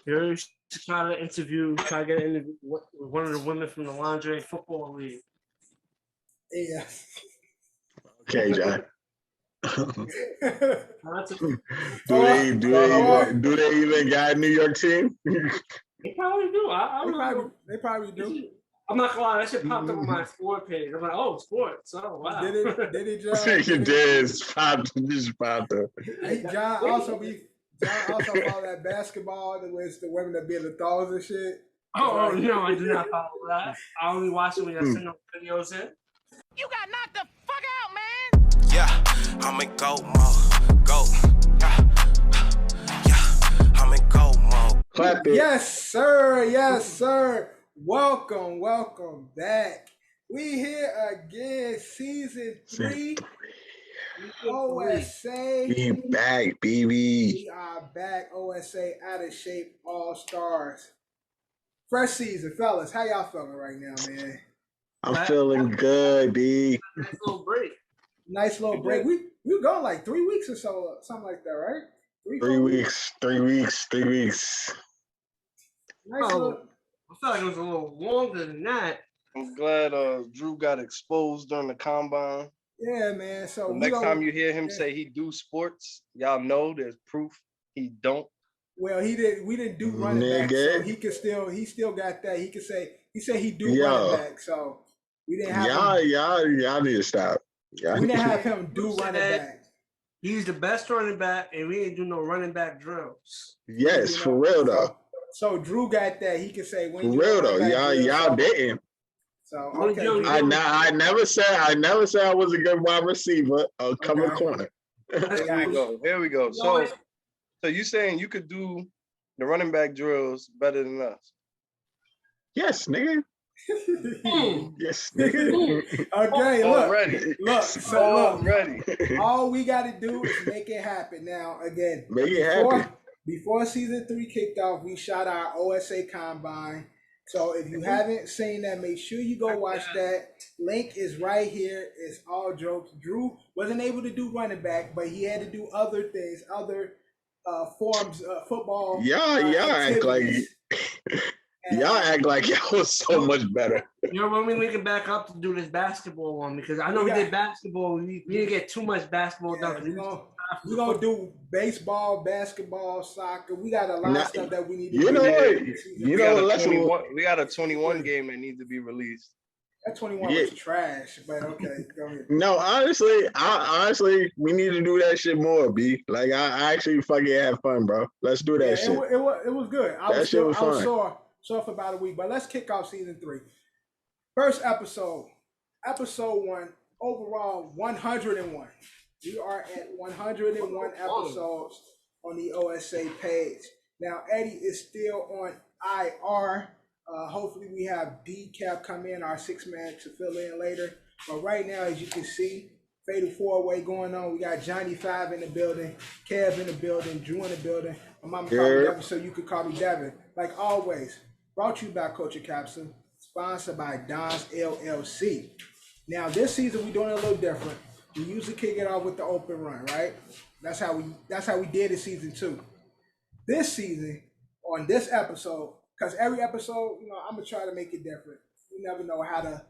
You should try to get an interview with one of the women from the lingerie football league. Yeah. Okay, John. Do they even got a New York team? They probably do. They probably do. I'm not gonna lie, that shit popped up on my sport page. I'm like, oh, sports. Oh, wow. Did it, John? Just popped up. John also follow that basketball with the women that be in the thongs and shit. Oh, no, I do not follow that. I only watch it when I send those videos in. You got knocked the fuck out, man. Yeah, I'm in go mode. Go. Yeah, I'm in go mode. Clap it. Yes, sir. Yes, sir. Welcome back. We here again, season 3. OSA. We back, baby. We are back. OSA Out of Shape Allstars. Fresh season, fellas. How y'all feeling right now, man? I'm feeling good, B. Nice little break. Nice little break. We were gone like 3 weeks or so, something like that, right? 3 weeks. 3 weeks. 3 weeks. Nice little. I felt like it was a little longer than that. I'm glad Drew got exposed during the combine. Yeah, man. So next time you hear him say he do sports, y'all know there's proof he don't. Well, we didn't do running back, so he still got that. He said he do running back, so we didn't have y'all need to stop. We didn't have him do running back. He's the best running back, and we didn't do no running back drills. Yes, for real though. So Drew got that. He can say when for real though. Y'all didn't. So okay. I never said I was a good wide receiver. Cover corner. Here we go. So you saying you could do the running back drills better than us? Yes, nigga. Yes, nigga. Okay, look. All we got to do is make it happen. Now, again, make it happen. Before season 3 kicked off, we shot our OSA combine. So if you haven't seen that, make sure you go watch that. Link is right here. It's all jokes. Drew wasn't able to do running back, but he had to do other things, other forms of football. Y'all act like y'all was so much better. You know, when we link it back up to do this basketball one, because I know we did basketball. We didn't get too much basketball done. We're going to do baseball, basketball, soccer. We got a lot of stuff that we need to do. We got a 21 game that needs to be released. That 21 was trash, but okay, go ahead. No, honestly, we need to do that shit more, B. Like, I actually fucking had fun, bro. Let's do that shit. It was good. I was sore for about a week, but let's kick off season 3. First episode 1, overall 101. We are at 101 episodes on the OSA page. Now, Eddie is still on IR. Hopefully we have D-Cap come in, our 6-man, to fill in later. But right now, as you can see, Fatal 4-Way going on. We got Johnny 5 in the building, Kev in the building, Drew in the building. My mama called me Devin, so you could call me Devin. Like always, brought to you by Culture Capsule, sponsored by Don's LLC. Now, this season, we're doing it a little different. We usually kick it off with the open run, right? That's how we did it season 2. This season, on this episode, because every episode, I'm gonna try to make it different. You never know how the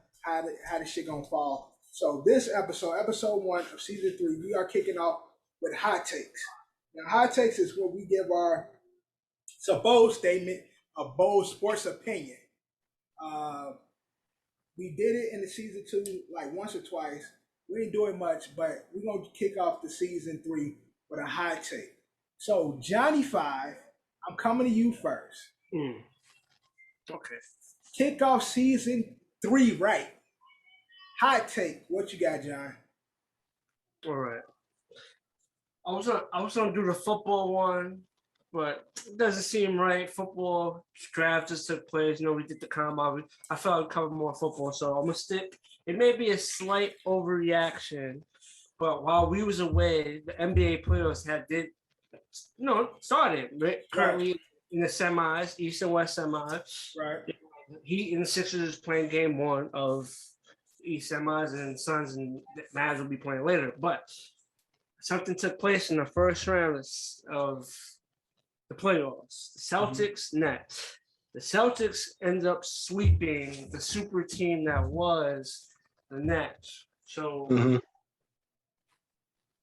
shit gonna fall. So this episode 1 of season 3, we are kicking off with hot takes. Now, hot takes is where we give it's a bold statement, a bold sports opinion. We did it in the season 2 like once or twice. We ain't doing much, but we're going to kick off the season 3 with a hot take. So, Johnny 5, I'm coming to you first. Okay. Kick off season 3 right. Hot take. What you got, John? All right. I was gonna do the football one, but it doesn't seem right. Football draft just took place. We did the combine. I felt I'd cover more football, so I'm gonna stick. It may be a slight overreaction, but while we was away, the NBA playoffs started right? Currently in the semis, East and West semis. Right. Heat and the Sixers playing game 1 of East semis, and Suns and Mavs will be playing later. But something took place in the first round of the playoffs. The Celtics, Nets. The Celtics ended up sweeping the super team that was the Nets. So,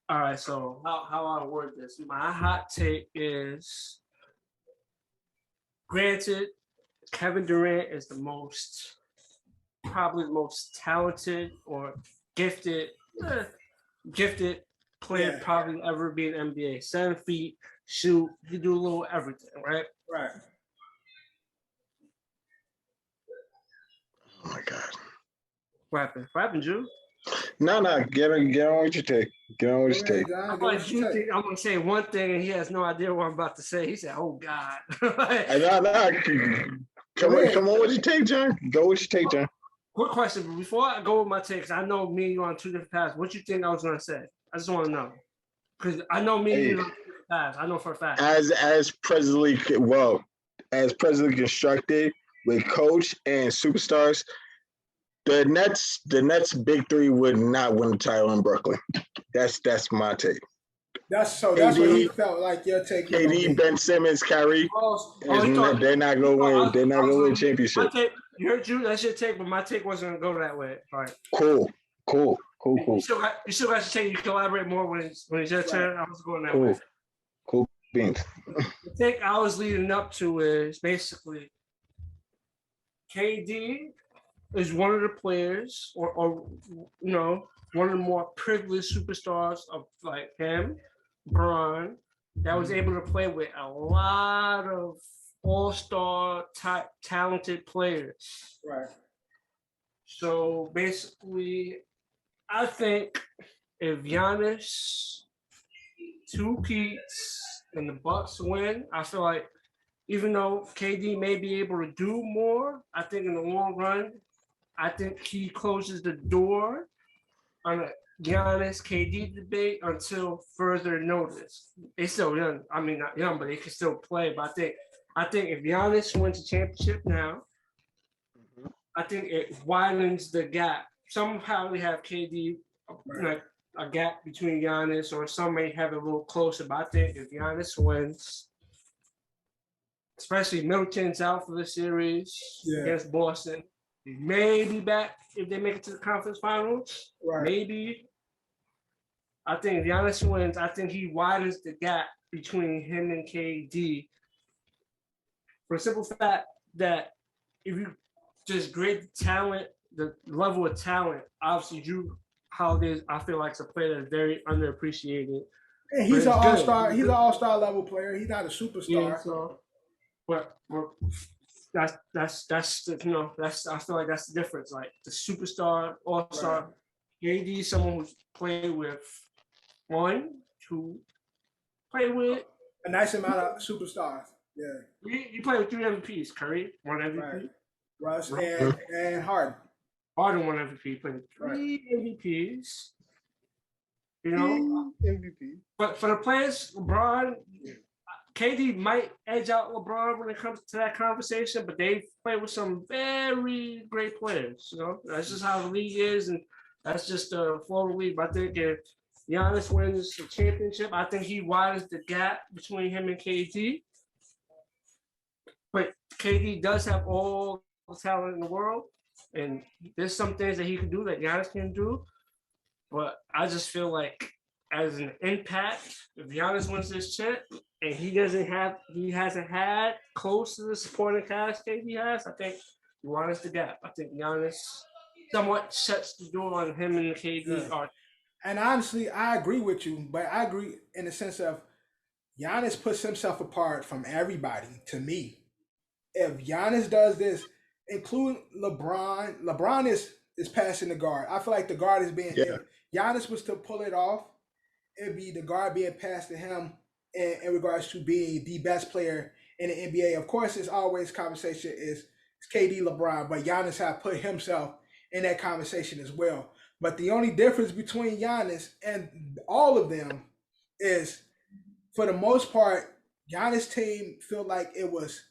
all right. So how I word this? My hot take is, granted, Kevin Durant is probably the most talented or gifted player probably ever be in NBA. 7 feet, shoot, you do a little everything, right? Right. Oh my God. What happened, Drew? No, get on what you take. Get on what you take. I'm going to say one thing and he has no idea what I'm about to say. He said, "Oh God." Come on, what you take, John? Go what you take, John. Quick question, but before I go with my takes, I know me and you on 2 different paths. What you think I was going to say? I just want to know. Because I know me and you on 2 different paths. I know for a fact. As presently constructed with coach and superstars, the Nets big three would not win the title in Brooklyn. That's my take. That's what he felt like your take. KD, Ben Simmons, Kyrie. They're not going to win. They're not going to win a championship. You heard you. That's your take, but my take wasn't going to go that way. All right. Cool. You still got your take. You can elaborate more when it's your turn. I was going that way. Cool beans. The take I was leading up to is basically KD is one of the players, or one of the more privileged superstars of like him, Bron, that was able to play with a lot of all-star type talented players. Right. So basically, I think if Giannis 2-peats and the Bucks win, I feel like even though KD may be able to do more, I think in the long run, I think he closes the door on a Giannis KD debate until further notice. They still young. I mean, not young, but they can still play. But I think if Giannis wins a championship now, I think it widens the gap. Somehow we have KD, like a gap between Giannis, or some may have it a little closer. But I think if Giannis wins, especially Middleton's out for the series against Boston, he may be back if they make it to the conference finals. Right. Maybe. I think if Giannis wins, I think he widens the gap between him and KD. For the simple fact that if you just grade the talent, the level of talent, obviously Drew Holiday, I feel like, is a player that's very underappreciated. And he's an all-star. He's an all-star level player. He's not a superstar. Yeah, so, but that's I feel like that's the difference. Like the superstar, all-star, KD, someone who's played with play with a nice amount of superstars. Yeah. You play with 3 MVPs, Curry, 1 MVP. Right. Russ and Harden. Harden 1 MVP, played 3 MVPs. You know? MVP. But for the players, LeBron, KD might edge out LeBron when it comes to that conversation, but they play with some very great players. You know, that's just how the league is, and that's just the flow of the league. But I think if Giannis wins the championship, I think he widens the gap between him and KD. But KD does have all the talent in the world, and there's some things that he can do that Giannis can do. But I just feel like as an impact, if Giannis wins this chip and he hasn't had close to the supporting cast KD has, I think he widens the gap. I think Giannis somewhat shuts the door on him and KD. And honestly, I agree with you, but I agree in the sense of Giannis puts himself apart from everybody, to me. If Giannis does this, including LeBron is passing the guard. I feel like the guard is being if Giannis was to pull it off, it'd be the guard being passed to him in regards to being the best player in the NBA. Of course, it's always conversation is KD, LeBron, but Giannis have put himself in that conversation as well. But the only difference between Giannis and all of them is, for the most part, Giannis' team feel like it was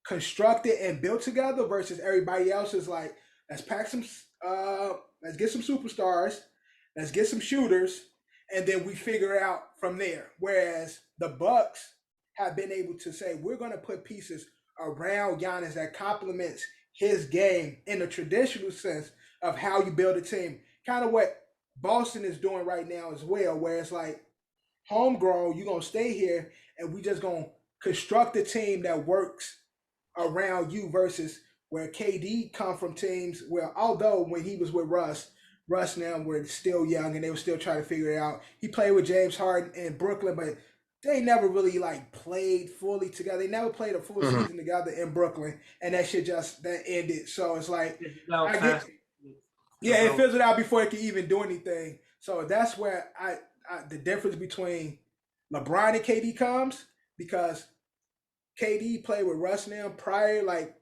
constructed and built together versus everybody else is like, let's get some superstars, let's get some shooters, and then we figure it out from there. Whereas the Bucks have been able to say, we're going to put pieces around Giannis that complements his game in the traditional sense of how you build a team. Kind of what Boston is doing right now as well, where it's like, homegrown, you're going to stay here, and we just going to construct a team that works around you versus where KD come from teams where, although when he was with Russ now were still young and they were still trying to figure it out. He played with James Harden in Brooklyn, but they never really like played fully together. They never played a full season together in Brooklyn, and that shit just that ended. So it's like, it fizzled out before it could even do anything. So that's where the difference between LeBron and KD comes, because KD played with Russ now prior, like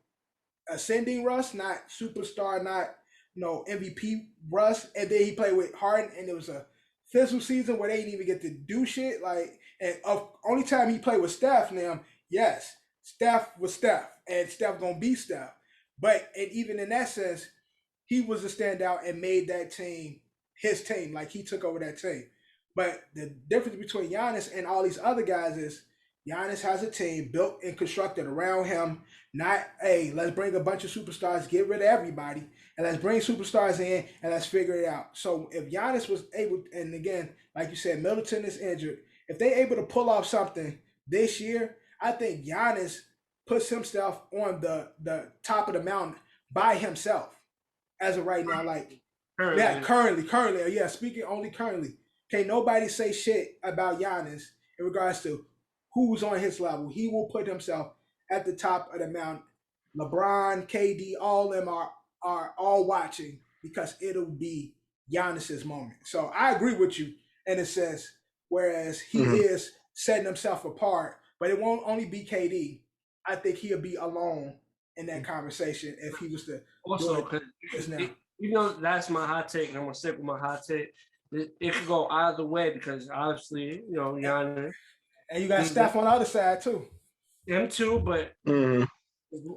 ascending Russ, not superstar, not MVP Russ, and then he played with Harden, and it was a fizzle season where they didn't even get to do shit. Like, and only time he played with Steph now, yes, Steph was Steph, and Steph gonna be Steph. But and even in that sense, he was a standout and made that team his team. Like, he took over that team. But the difference between Giannis and all these other guys is Giannis has a team built and constructed around him. Not, hey, let's bring a bunch of superstars, get rid of everybody, and let's bring superstars in and let's figure it out. So if Giannis was able, and again, like you said, Middleton is injured. If they're able to pull off something this year, I think Giannis puts himself on the top of the mountain by himself as of right now. Like, currently, yeah, speaking only currently. Can't nobody say shit about Giannis in regards to who's on his level. He will put himself at the top of the mountain. LeBron, KD, all of them are all watching, because it'll be Giannis's moment. So I agree with you in a sense, whereas he is setting himself apart, but it won't only be KD. I think he'll be alone in that conversation if he was to also, that's my hot take, and I'm gonna stick with my hot take. It could go either way, because obviously, Giannis. And you got Steph on the other side too. Him too, but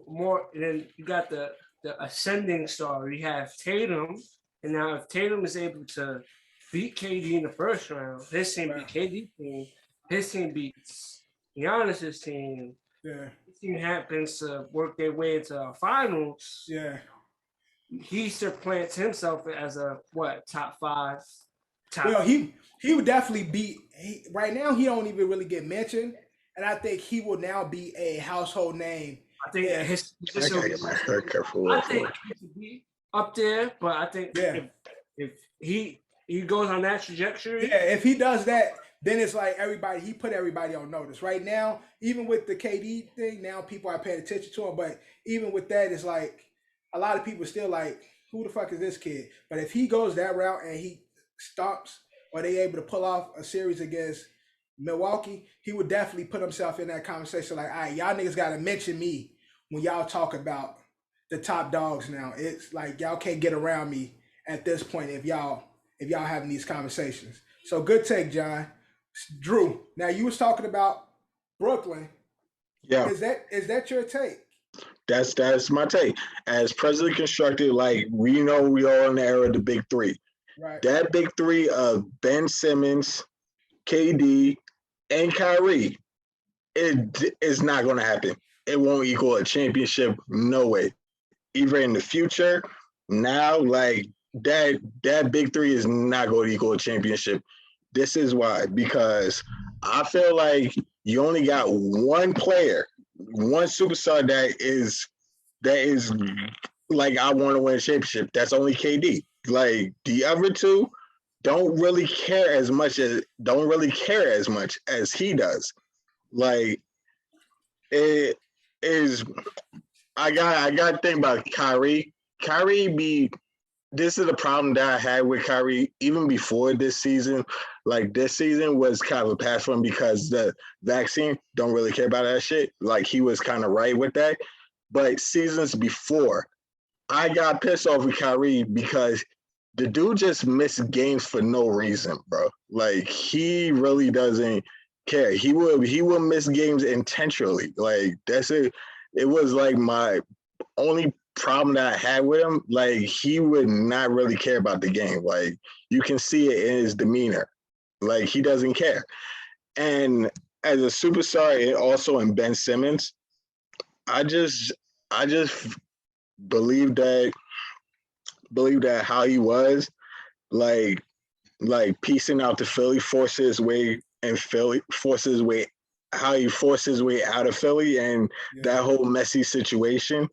more. And then you got the ascending star. You have Tatum, and now if Tatum is able to beat KD in the first round, his team beat KD's team. His team beats Giannis's team. Yeah. His team happens to work their way into the finals. Yeah. He supplants himself as a top 5. He would definitely be. Right now, he don't even really get mentioned, and I think he will now be a household name. I think I gotta get my hair careful. I think he could be up there, but I think if he goes on that trajectory, if he does that, then it's like he put everybody on notice. Right now, even with the KD thing, now people are paying attention to him. But even with that, it's like a lot of people still like, who the fuck is this kid? But if he goes that route and he stops, or they able to pull off a series against Milwaukee, he would definitely put himself in that conversation. Like, all right, y'all niggas got to mention me when y'all talk about the top dogs now. It's like, y'all can't get around me at this point if y'all having these conversations. So good take, John. Drew, now you was talking about Brooklyn. Yeah. Is that your take? That's my take. As presently constructed, like, we know we all in the era of the big three. Right. That big three of Ben Simmons, KD, and Kyrie, it is not going to happen. It won't equal a championship. No way. Either in the future, now, like, that big three is not going to equal a championship. This is why, because I feel like you only got one player, one superstar that is like, I want to win a championship. That's only KD. Like, the other two don't really care as much as he does. Like, it is. I got to think about Kyrie. This is the problem that I had with Kyrie even before this season. Like, this season was kind of a pass for him because the vaccine, don't really care about that shit. Like, he was kind of right with that. But seasons before, I got pissed off with Kyrie because the dude just missed games for no reason, bro. Like, he really doesn't care. He will miss games intentionally. Like, that's it. It was like my only problem that I had with him. Like, he would not really care about the game. Like, you can see it in his demeanor. Like, he doesn't care. And as a superstar and also in Ben Simmons, I just believe that how he was like piecing out the Philly, forces way how he forced his way out of Philly and that whole messy situation,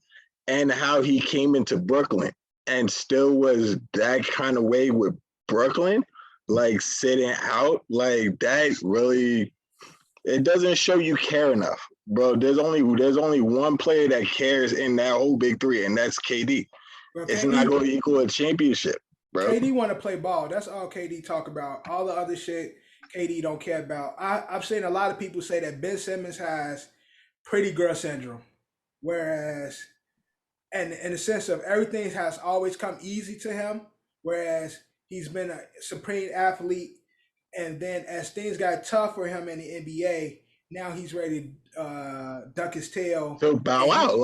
and how he came into Brooklyn and still was that kind of way with Brooklyn, like sitting out, like that really, it doesn't show you care enough, bro. There's only one player that cares in that whole big three, and that's KD. Bro, it's not going to equal a championship, bro. KD want to play ball. That's all KD talk about. All the other shit KD don't care about. I've seen a lot of people say that Ben Simmons has pretty girl syndrome, whereas, and in the sense of everything has always come easy to him, whereas he's been a supreme athlete, and then as things got tough for him in the NBA, now he's ready to duck his tail. So bow out,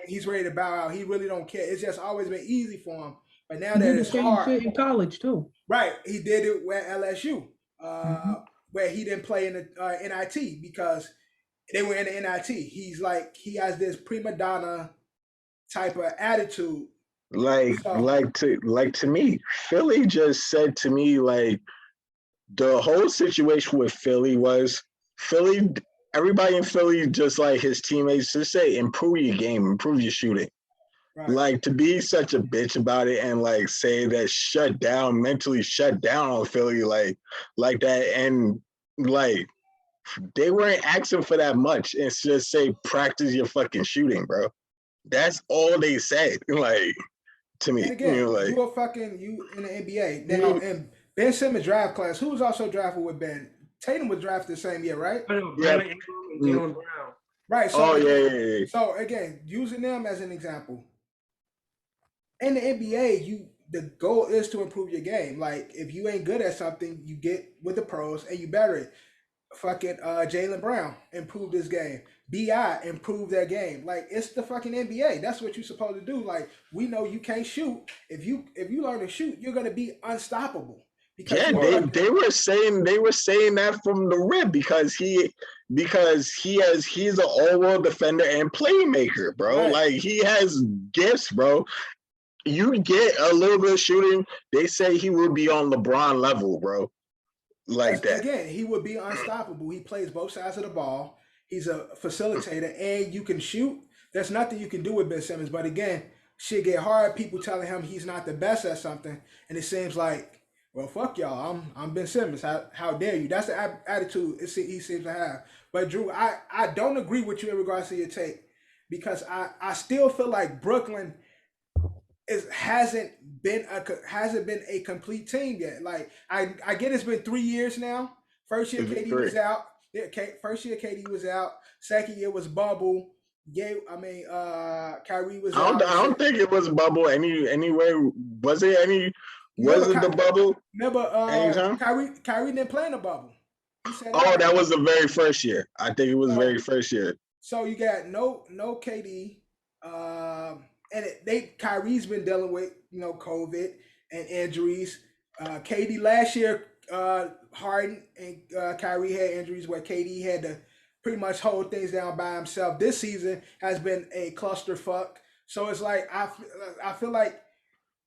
he's ready to bow out. He really don't care. It's just always been easy for him, but now that it's hard. Shit in college too. Right, he did it at LSU, where he didn't play in the NIT because they were in the NIT. He has this prima donna type of attitude. To me, Philly just said to me, like, the whole situation with Philly was everybody in Philly, just like his teammates, just say, improve your game, improve your shooting. Right. Like, to be such a bitch about it and like say that mentally shut down on Philly like that, and like they weren't asking for that much. It's just say practice your fucking shooting, bro. That's all they said. Like, to me, and again, you in the NBA now. And Ben Simmons draft class, who was also drafted with Ben? Tatum was drafted the same year, right? Yeah. Brown. Right. So, So again, using them as an example, in the NBA, the goal is to improve your game. Like, if you ain't good at something, you get with the pros and you better it. Fucking Jaylen Brown improved his game. B.I. improved their game. Like, it's the fucking NBA. That's what you're supposed to do. Like, we know you can't shoot. If you learn to shoot, you're gonna be unstoppable. Because they were saying that from the rip because he's an all-world defender and playmaker, bro. Right. Like, he has gifts, bro. You get a little bit of shooting, they say he will be on LeBron level, bro. Like that. Again, he would be unstoppable. He plays both sides of the ball. He's a facilitator, and you can shoot. There's nothing you can do with Ben Simmons. But again, shit get hard. People telling him he's not the best at something, and it seems like, well, fuck y'all. I'm Ben Simmons. How dare you? That's the attitude he seems to have. But Drew, I don't agree with you in regards to your take, because I still feel like Brooklyn hasn't been a complete team yet. Like, I get it's been 3 years now. First year KD was out. First year KD was out. Second year was bubble. Yeah, Kyrie was out. I don't think it was bubble anyway. Was it any? Was it the bubble? Remember, Kyrie didn't play in the bubble. That was the very first year. I think it was very first year. So you got no KD. And Kyrie's been dealing with, COVID and injuries. KD last year, Harden and Kyrie had injuries where KD had to pretty much hold things down by himself. This season has been a clusterfuck. So it's like, I feel like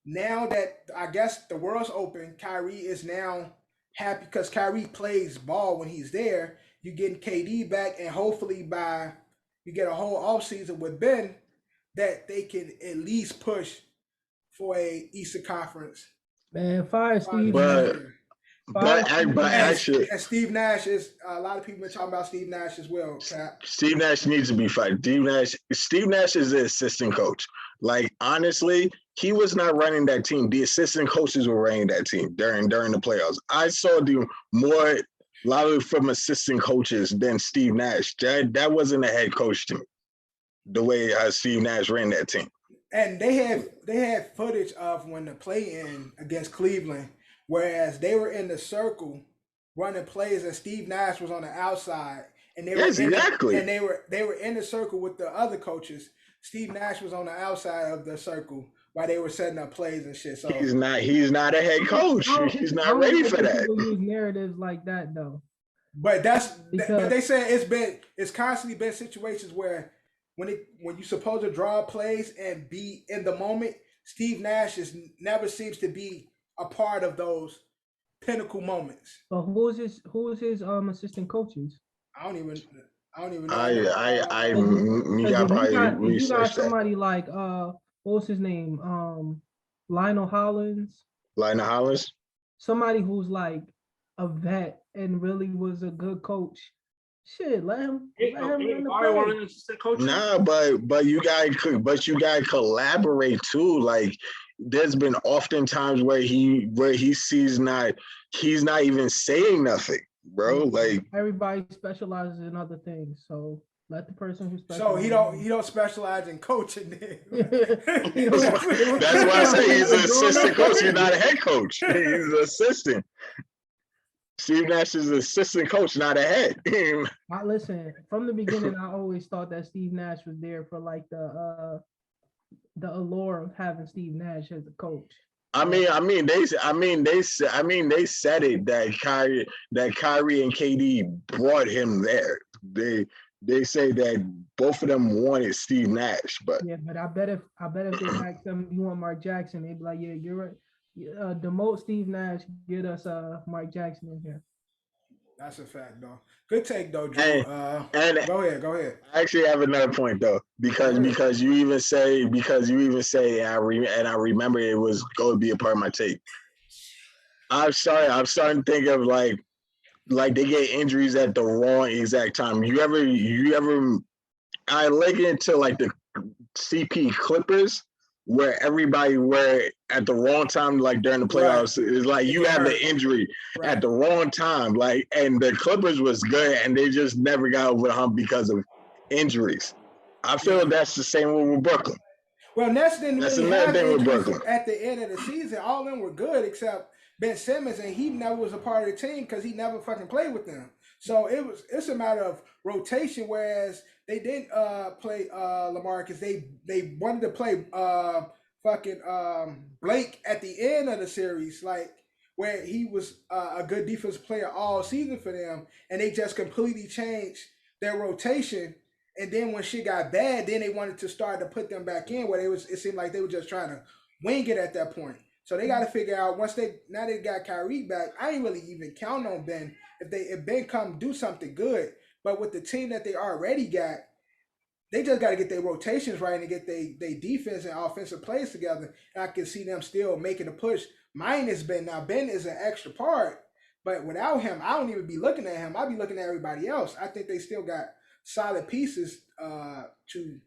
now that I guess the world's open, Kyrie is now happy because Kyrie plays ball when he's there. You're getting KD back, and hopefully you get a whole offseason with Ben, that they can at least push for a Eastern Conference. Man, fire Steve. Actually, and Steve Nash is a lot of people are talking about Steve Nash as well. Cap. Steve Nash needs to be fired. Steve Nash is the assistant coach. Like, honestly, he was not running that team. The assistant coaches were running that team during the playoffs. I saw a lot of from assistant coaches than Steve Nash. That wasn't a head coach to me, the way Steve Nash ran that team. And they had footage of when the play-in against Cleveland, whereas they were in the circle running plays, and Steve Nash was on the outside, and they were in the circle with the other coaches. Steve Nash was on the outside of the circle while they were setting up plays and shit. So he's not a head coach. He's not ready for that. People use narratives like that though. But but they say it's constantly been situations where when you supposed to draw plays and be in the moment, Steve Nash never seems to be a part of those pinnacle moments. But who is his assistant coaches? I don't even know. You got probably if you got research that. somebody like what was his name? Lionel Hollins. Lionel Hollins? Somebody who's like a vet and really was a good coach. Shit, let him run the play. Nah, but you gotta collaborate too. Like there's been often times where he's not even saying nothing, bro. Like everybody specializes in other things, so let the person who So specializes. he don't specialize in coaching. That's why I say he's an assistant coach. He's not a head coach. He's an assistant. Steve Nash is an assistant coach, not a head. Listen, from the beginning, I always thought that Steve Nash was there for like the allure of having Steve Nash as a coach. They said it that Kyrie and KD brought him there. They say that both of them wanted Steve Nash, but yeah, but I bet if they asked them, you want Mark Jackson, they'd be like, yeah, you're right. Demote Steve Nash, get us Mark Jackson in here. That's a fact, though. Good take, though, Drew. And go ahead. I actually have another point though, because you even say, and I remember it was going to be a part of my take. I'm starting to think of like they get injuries at the wrong exact time. You ever I liken it to like the CP Clippers, where everybody were at the wrong time, like during the playoffs. Right. It's like you have the injury at the wrong time, like, and the Clippers was good, and they just never got over the hump because of injuries. I feel that's the same with Brooklyn. Well, Nets didn't really have injuries at the end of the season. All of them were good except Ben Simmons, and he never was a part of the team because he never fucking played with them. So it's a matter of rotation, whereas they didn't play Lamar because they wanted to play Blake at the end of the series, like where he was a good defensive player all season for them, and they just completely changed their rotation. And then when shit got bad, then they wanted to start to put them back in where it seemed like they were just trying to wing it at that point. So they got to figure out now they got Kyrie back. I ain't really even count on Ben if Ben come do something good. But with the team that they already got, they just got to get their rotations right and get their defense and offensive plays together. And I can see them still making a push. Minus Ben. Now Ben is an extra part, but without him, I don't even be looking at him. I'll be looking at everybody else. I think they still got solid pieces to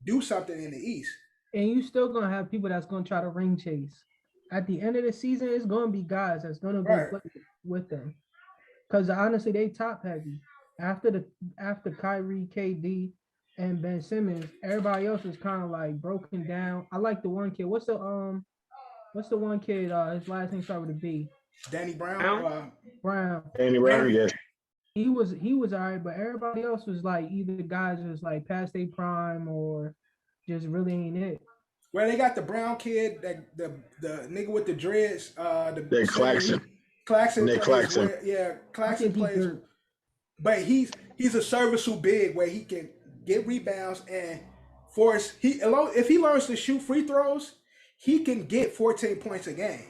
do something in the East. And you still gonna have people that's gonna try to ring chase. At the end of the season, it's gonna be guys that's gonna go play with them. Because honestly, they top heavy. After Kyrie, KD, and Ben Simmons, everybody else is kind of like broken down. I like the one kid. What's the one kid? His last name started with a B. Danny Brown. Brown. Danny Brown, yes. He was all right, but everybody else was like either guys was like past their prime or just really ain't it. Well, they got the Brown kid, the nigga with the dreads, the Claxton. Claxton. Claxton plays. But he's a serviceable big where he can get rebounds and force. If he learns to shoot free throws, he can get 14 points a game.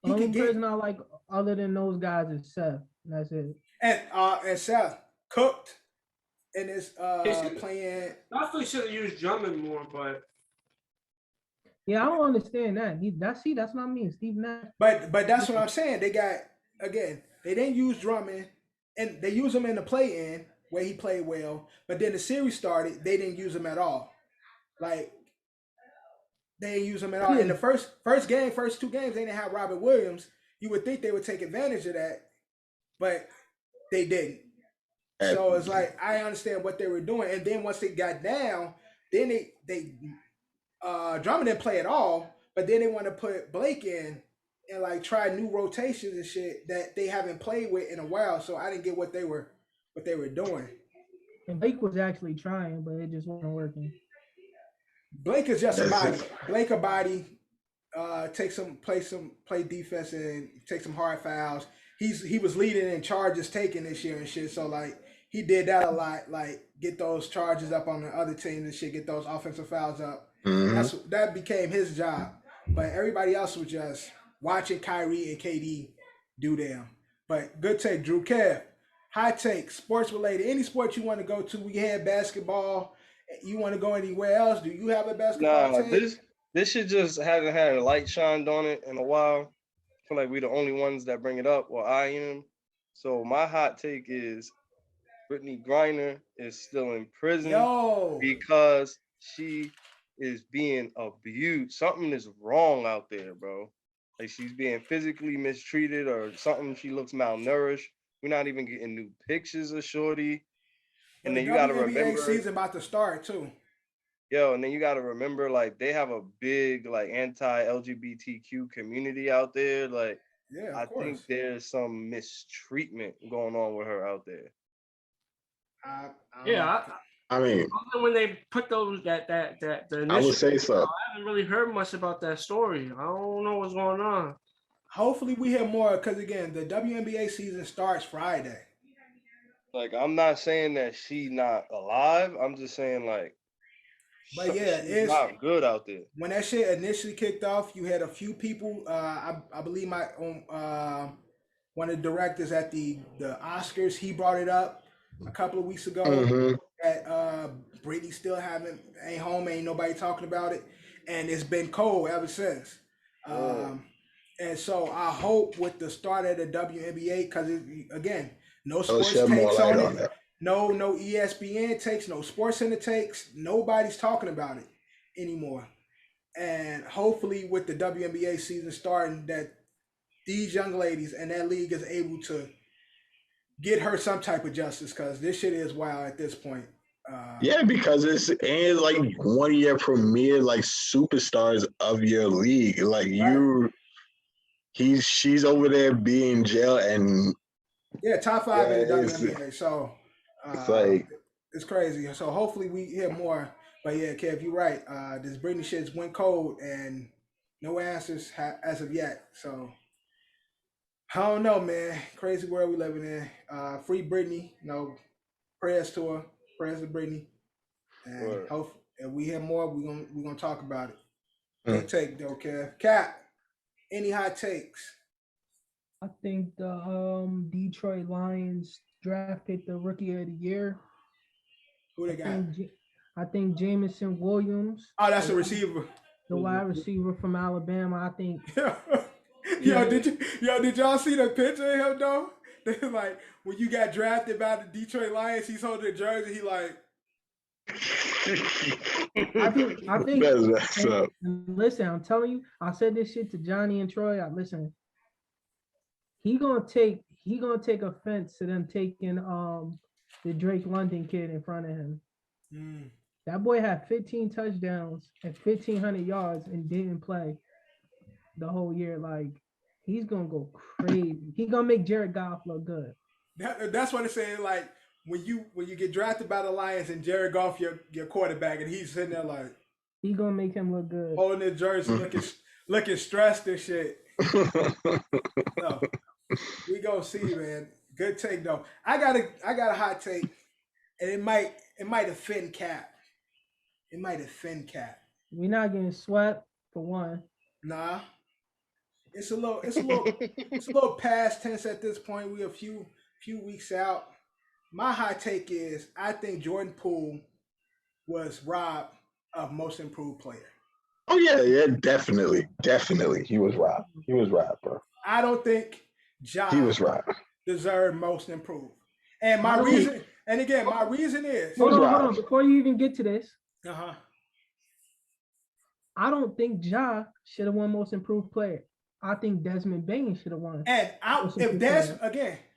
The only person I like other than those guys is Seth. That's it. And Seth cooked and is playing. I feel he should have used Drummond more, but yeah, I don't understand that. That's what I mean, Steve Nash. But that's what I'm saying. They didn't use Drummond, and they used him in the play-in where he played well. But then the series started, they didn't use him at all. Like they didn't use him at all. In the first two games, they didn't have Robert Williams. You would think they would take advantage of that, but they didn't. So it's like I understand what they were doing, and then once they got down, then they Drummond didn't play at all, but then they want to put Blake in and like try new rotations and shit that they haven't played with in a while. So I didn't get what they were doing. And Blake was actually trying, but it just wasn't working. Blake is just a body. Blake a body. Play defense and take some hard fouls. he was leading in charges taken this year and shit. So like he did that a lot, like get those charges up on the other teams and shit, get those offensive fouls up. That became his job. But everybody else was just watching Kyrie and KD do them. But good take, Drew. Kev, high take, sports related. Any sport you want to go to? We had basketball. You want to go anywhere else? Do you have a basketball take? This shit just hasn't had a light shined on it in a while. I feel like we're the only ones that bring it up, or I am. So my hot take is Brittany Griner is still in prison because she is being abused. Something is wrong out there, bro. Like she's being physically mistreated or something. She looks malnourished. We're not even getting new pictures of Shorty. And then you got to remember, season about to start too. Yo, and then you got to remember, like they have a big like anti-LGBTQ community out there. Like, I think there's some mistreatment going on with her out there. I mean, when they put those the I would say so. I haven't really heard much about that story. I don't know what's going on. Hopefully, we hear more because again, the WNBA season starts Friday. Like, I'm not saying that she's not alive. I'm just saying like. But yeah, it's not good out there. When that shit initially kicked off, you had a few people. I believe one of the directors at the Oscars, he brought it up a couple of weeks ago. That Britney still ain't home, ain't nobody talking about it, and it's been cold ever since. And so I hope with the start of the WNBA, because again, no sports takes on it. No ESPN takes, no Sports Center takes. Nobody's talking about it anymore. And hopefully with the WNBA season starting, that these young ladies and that league is able to get her some type of justice, because this shit is wild at this point. Yeah, because it's like 1 year premier like superstars of your league. Like she's over there being jailed and top 5 in the WNBA. So it's like it's crazy. So hopefully we hear more. But yeah, Kev, you're right. This Britney shit's went cold and no answers as of yet. So I don't know, man. Crazy world we living in. Free Britney. Prayers to her. Prayers to Britney. And hope if we hear more, we're gonna talk about it. Good take though, Kev. Cap, any hot takes? I think the Detroit Lions drafted the Rookie of the Year. Who they got? I think Jamison Williams. Oh, that's a receiver. The wide receiver from Alabama. I think. Did y'all see the picture of him though? They like when you got drafted by the Detroit Lions, he's holding a jersey. He like. I think. Listen, I'm telling you, I said this shit to Johnny and Troy. Listen. He gonna take offense to them taking the Drake London kid in front of him. That boy had 15 touchdowns and 1,500 yards and didn't play the whole year. Like he's gonna go crazy. He gonna make Jared Goff look good. That's what it's saying. Like when you get drafted by the Lions and Jared Goff your quarterback and he's sitting there like he gonna make him look good. Holding his jersey, looking stressed and shit. No. We gonna see, man. Good take though. I got a hot take, and it might offend Cap. It might offend Cap. We're not getting swept for one. Nah. It's a little past tense at this point. We're a few weeks out. My hot take is I think Jordan Poole was robbed of most improved player. Oh yeah, definitely. He was robbed. Bro. I don't think he was robbed. Deserved most improved. And my reason is hold on. Before you even get to this, I don't think Ja should have won most improved player. I think Desmond Bain should have won. And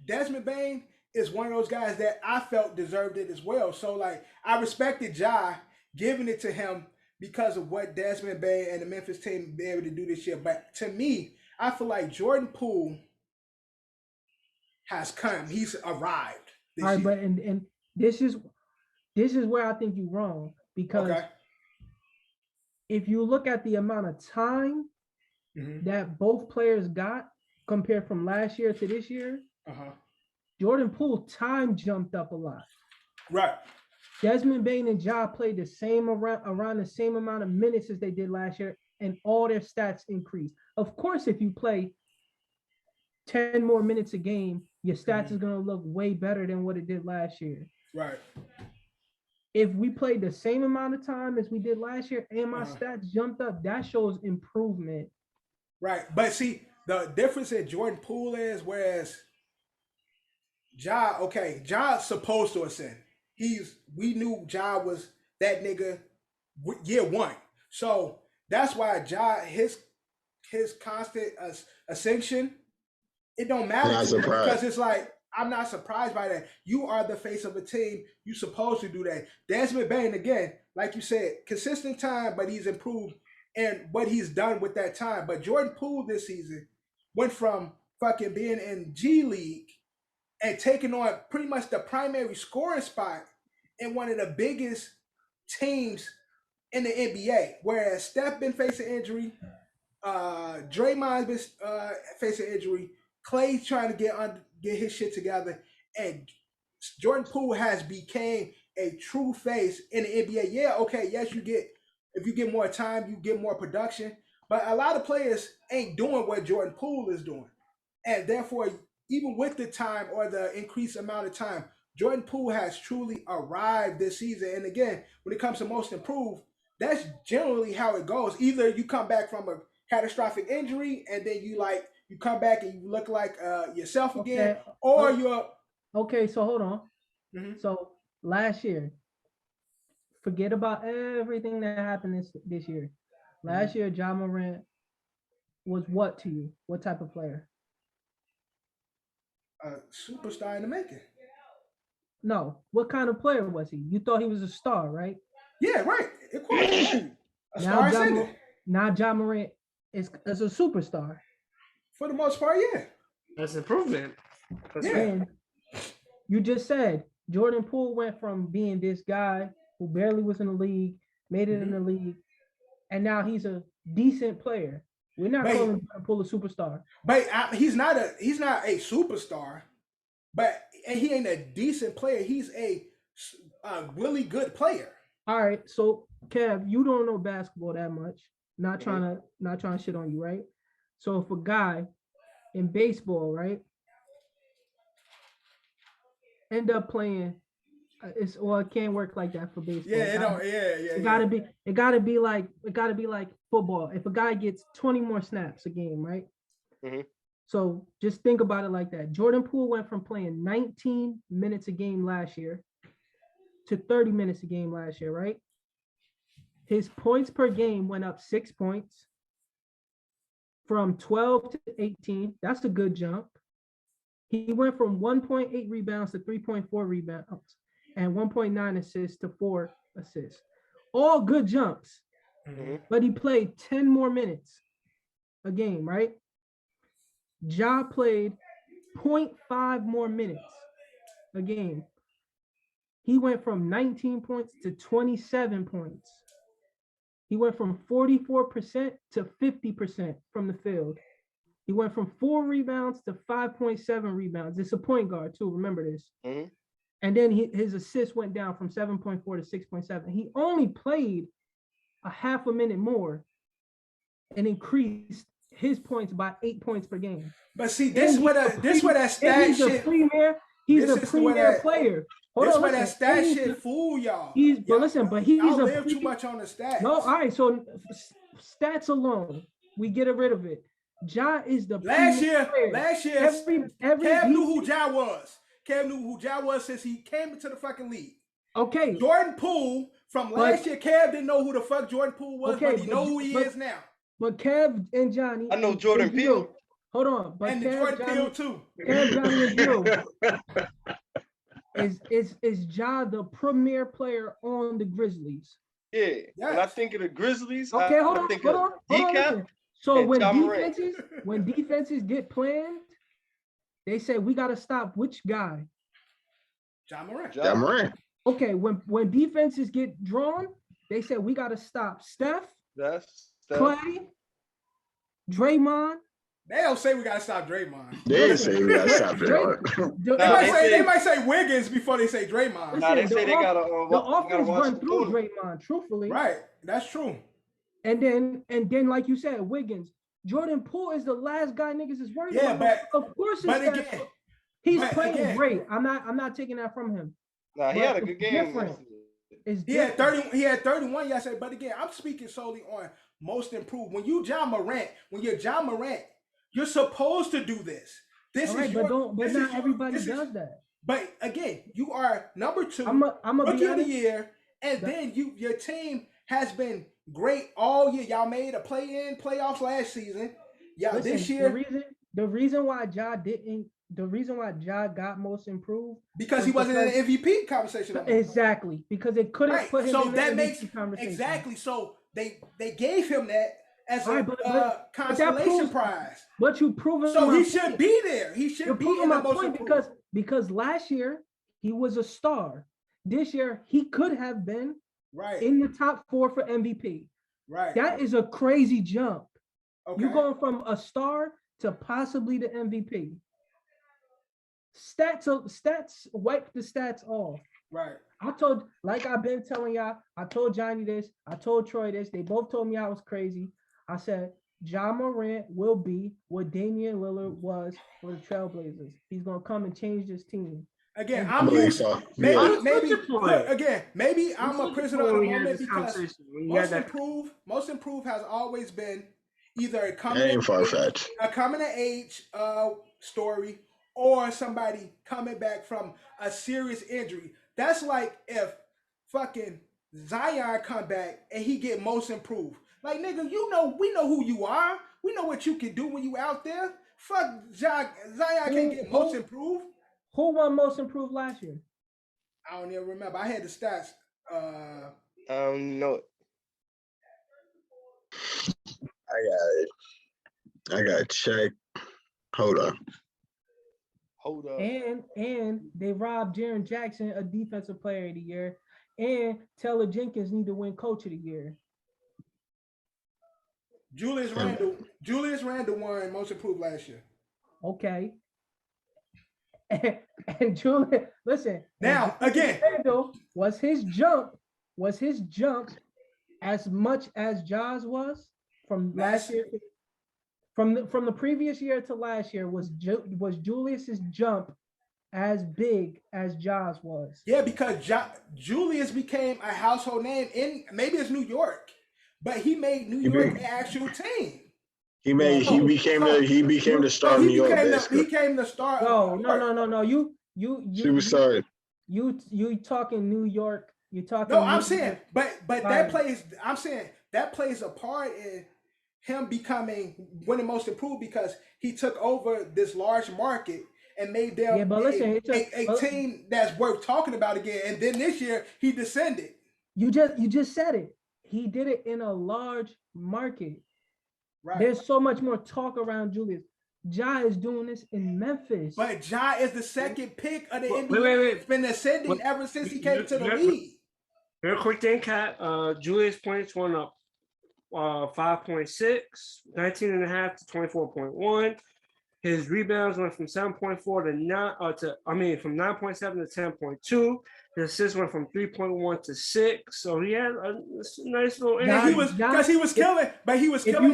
Desmond Bain is one of those guys that I felt deserved it as well. So like I respected Ja giving it to him because of what Desmond Bain and the Memphis team be able to do this year. But to me, I feel like Jordan Poole has come. He's arrived. All right, but and this is where I think you're wrong, because if you look at the amount of time that both players got, compared from last year to this year, Jordan Poole time jumped up a lot. Right. Desmond Bane and Ja played the same around the same amount of minutes as they did last year, and all their stats increased. Of course, if you play 10 more minutes a game, your stats is going to look way better than what it did last year. Right. If we played the same amount of time as we did last year and my stats jumped up, that shows improvement. Right. But see, the difference in Jordan Poole is, whereas Ja's supposed to ascend. We knew Ja was that nigga year one. So that's why Ja, his constant ascension, it don't matter to me, because it's like, I'm not surprised by that. You are the face of a team. You supposed to do that. Desmond Bane, again, like you said, consistent time, but he's improved and what he's done with that time. But Jordan Poole this season went from fucking being in G League and taking on pretty much the primary scoring spot in one of the biggest teams in the NBA. Whereas Steph been facing injury, Draymond's been facing injury, Clay's trying to get his shit together, and Jordan Poole has became a true face in the NBA. Yeah, okay, yes, if you get more time, you get more production, but a lot of players ain't doing what Jordan Poole is doing. And therefore, even with the time or the increased amount of time, Jordan Poole has truly arrived this season. And again, when it comes to most improved, that's generally how it goes. Either you come back from a catastrophic injury and then you come back and you look like yourself again, or you're... Okay, so hold on. So last year, forget about everything that happened this year. Last year, Ja Morant was what to you? What type of player? A superstar in the making. No. What kind of player was he? You thought he was a star, right? Yeah, right. Of course. A star ascendant. Now Ja Morant is a superstar. For the most part, yeah. That's improvement. And you just said Jordan Poole went from being this guy who barely was in the league, made it in the league, and now he's a decent player. We're not calling Jordan Poole a superstar. But he's not a superstar, and he ain't a decent player. He's a really good player. All right, so Kev, you don't know basketball that much. Not trying to shit on you, right? So if a guy in baseball, right, end up playing, it can't work like that for baseball. It gotta be like football. If a guy gets 20 more snaps a game, right? So just think about it like that. Jordan Poole went from playing 19 minutes a game last year to 30 minutes a game last year, right? His points per game went up 6 points from 12 to 18. That's a good jump. He went from 1.8 rebounds to 3.4 rebounds and 1.9 assists to 4 assists. All good jumps. But he played 10 more minutes a game, right? Ja played 0.5 more minutes a game. He went from 19 points to 27 points. He went from 44% to 50% from the field. He went from 4 rebounds to 5.7 rebounds. It's a point guard too, remember this. And then his assists went down from 7.4 to 6.7. He only played a half a minute more and increased his points by 8 points per game. But see, this where that stat shit. He's a premier player. This where that stat shit fool y'all. But he's live too much on the stats. No, all right. So stats alone, we get rid of it. Ja is the last year. Kev knew who Ja was. Kev knew who Ja was since he came into the fucking league. Okay. Jordan Poole from last year. Kev didn't know who the fuck Jordan Poole was, but he know who he is now. But Kev and Johnny, I know Jordan Peele. Hold on, but and Jordan Peele too. Kev, Johnny, and Peele is Ja the premier player on the Grizzlies? Yeah. Yes. When I think of the Grizzlies, okay, hold on. So when defenses get planned, they say we got to stop which guy? Ja Morant. Ja Morant. Okay, when defenses get drawn, they say we got to stop Steph, Clay, Draymond, They don't say we gotta stop Draymond. They didn't say we gotta stop Draymond. They might say Wiggins before they say Draymond. Nah, they say they gotta. The offense run through Draymond. Truthfully, right? That's true. And then, like you said, Wiggins, Jordan Poole is the last guy niggas is worried about. But of course, he's playing great. I'm not taking that from him. Nah, he had a good game. He had 30. He had 31 yesterday. But again, I'm speaking solely on most improved. When you're John Morant, you're supposed to do this. This is but not everybody does that. But again, you are number 2, I'm a rookie of the year, and then your team has been great all year. Y'all made a playoffs last season. Yeah, this year. The reason why Ja got most improved because he wasn't in the MVP conversation. Exactly, because it couldn't put him in the MVP conversation. Exactly. So they gave him that as a consolation prize. But you proven so he should be there. He should be in the most improved. Because last year he was a star. This year he could have been in the top 4 for MVP. Right. That is a crazy jump. Okay. You're going from a star to possibly the MVP. Stats wipe the stats off. Right. Like I've been telling y'all, I told Johnny this, I told Troy this, they both told me I was crazy. I said, Ja Morant will be what Damian Lillard was for the Trailblazers. He's gonna come and change this team. Again, maybe I'm a prisoner of the moment because most improved has always been either a coming of age story or somebody coming back from a serious injury. That's like if fucking Zion come back and he get most improved. Like, nigga, we know who you are. We know what you can do when you out there. Fuck Zion can't get most improved. Who won most improved last year? I don't even remember. I had the stats. I don't know. I got to check. Hold up. And they robbed Jaren Jackson, a defensive player of the year, and Taylor Jenkins need to win coach of the year. Julius Randle won most improved last year. Okay. And Julius, listen. Now again, Randle was his jump as much as Ja's was from last year. From the previous year to last year, was Julius's jump as big as Ja's was? Yeah, because Julius became a household name in maybe it's New York, but he made New York an actual team. He became the star of New York. He became the star. No. You superstar. You talking New York? You talking? No, I'm saying, but that plays. I'm saying that plays a part in him becoming winning most improved because he took over this large market and made them a team that's worth talking about again. And then this year he descended. You just said it. He did it in a large market. Right. There's so much more talk around Julius. Ja is doing this in Memphis. But Ja is the second pick of the NBA. It's been ascending ever since he came to the league. Real quick thing, Kat. Julius points went up 5.6, 19.5 to 24.1. His rebounds went from 7.4 from 9.7 to 10.2. His assists went from 3.1 to 6. So he had a nice little. He was killing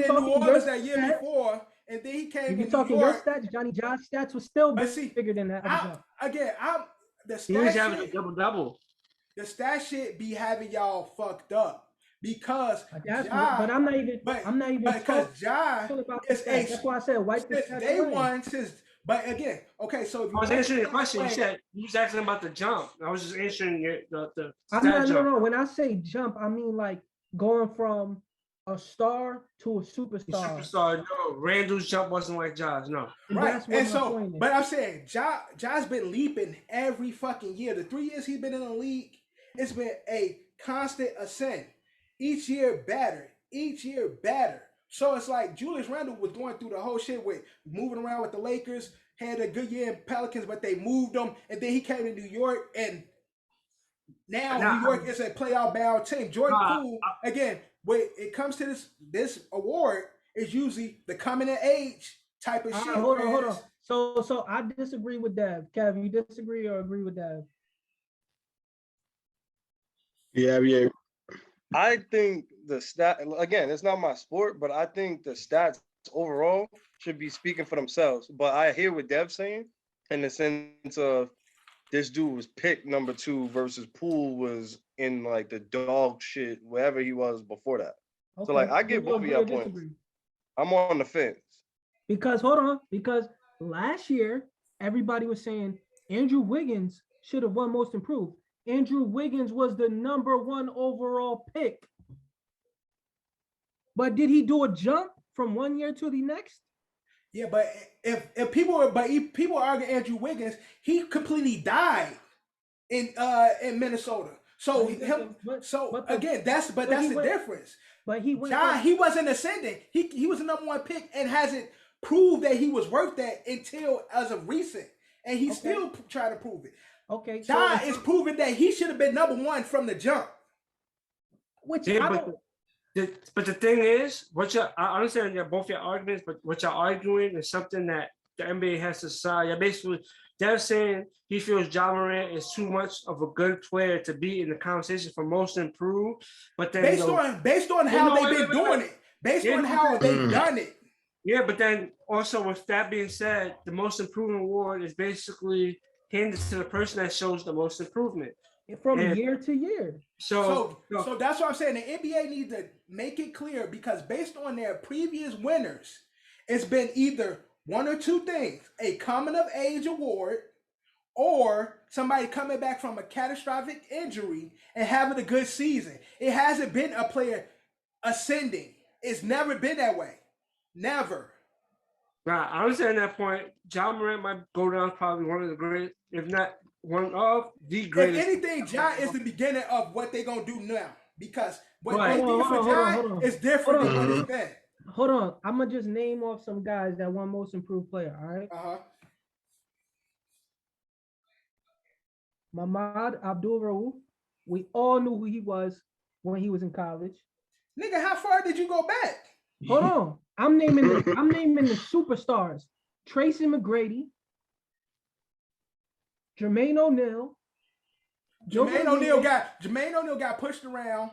in New Orleans that year before, and then he came. You're talking your stats, Johnny. John's stats was still bigger than that. The stat he was having a double. The stat shit be having y'all fucked up. Because I'm not even because Ja is that's why I said wipe the stats day one since. But again, okay, so I was answering your question. You was asking about the jump. I was just answering the jump. No. When I say jump, I mean like going from a star to a superstar. No. Randall's jump wasn't like Ja's. No. Right. And so, but I'm saying Ja's been leaping every fucking year. The 3 years he's been in the league, it's been a constant ascent. Each year better. So it's like Julius Randle was going through the whole shit with moving around with the Lakers, had a good year in Pelicans, but they moved him, and then he came to New York, and now New York is a playoff bound team. Jordan Poole, again, when it comes to this award, is usually the coming of age type of shit. Hold on. So I disagree with Dev. Kev, you disagree or agree with Dev? Yeah. I think the stat, again, it's not my sport, but I think the stats overall should be speaking for themselves. But I hear what Dev's saying in the sense of this dude was picked number 2 versus Poole was in like the dog shit, wherever he was before that. Okay. So like I get both of y'all points. I'm on the fence. Because last year everybody was saying Andrew Wiggins should have won most improved. Andrew Wiggins was the number 1 overall pick. But did he do a jump from one year to the next? Yeah, but if people argue Andrew Wiggins, he completely died in Minnesota. So that's the difference. But he wasn't ascending. He was the number 1 pick and hasn't proved that he was worth that until as of recent. And he's still trying to prove it. Okay. Ja is proving that he should have been number 1 from the jump. But the thing is, I understand both your arguments, but what you're arguing is something that the NBA has to decide. Yeah, basically, they're saying he feels Ja Morant is too much of a good player to be in the conversation for most improved. But then based on how they've been doing it, based on how they've done it. Yeah, but then also with that being said, the most improved award is basically handed to the person that shows the most improvement from year to year. So that's what I'm saying. The NBA needs to make it clear, because based on their previous winners, it's been either one or two things: a coming of age award, or somebody coming back from a catastrophic injury and having a good season. It hasn't been a player ascending. It's never been that way. Never. Right, I was saying that point. Ja Morant might go down probably one of the greatest, if not one of the greatest. If anything, Ja is the beginning of what they're gonna do now, because what they did for Ja is different than what it's been. Hold on, I'm gonna just name off some guys that won most improved player. All right. Mahmoud Abdul-Rauf. We all knew who he was when he was in college. Nigga, how far did you go back? Hold on. I'm naming the superstars. Tracy McGrady, Jermaine O'Neal. Jermaine O'Neal got pushed around.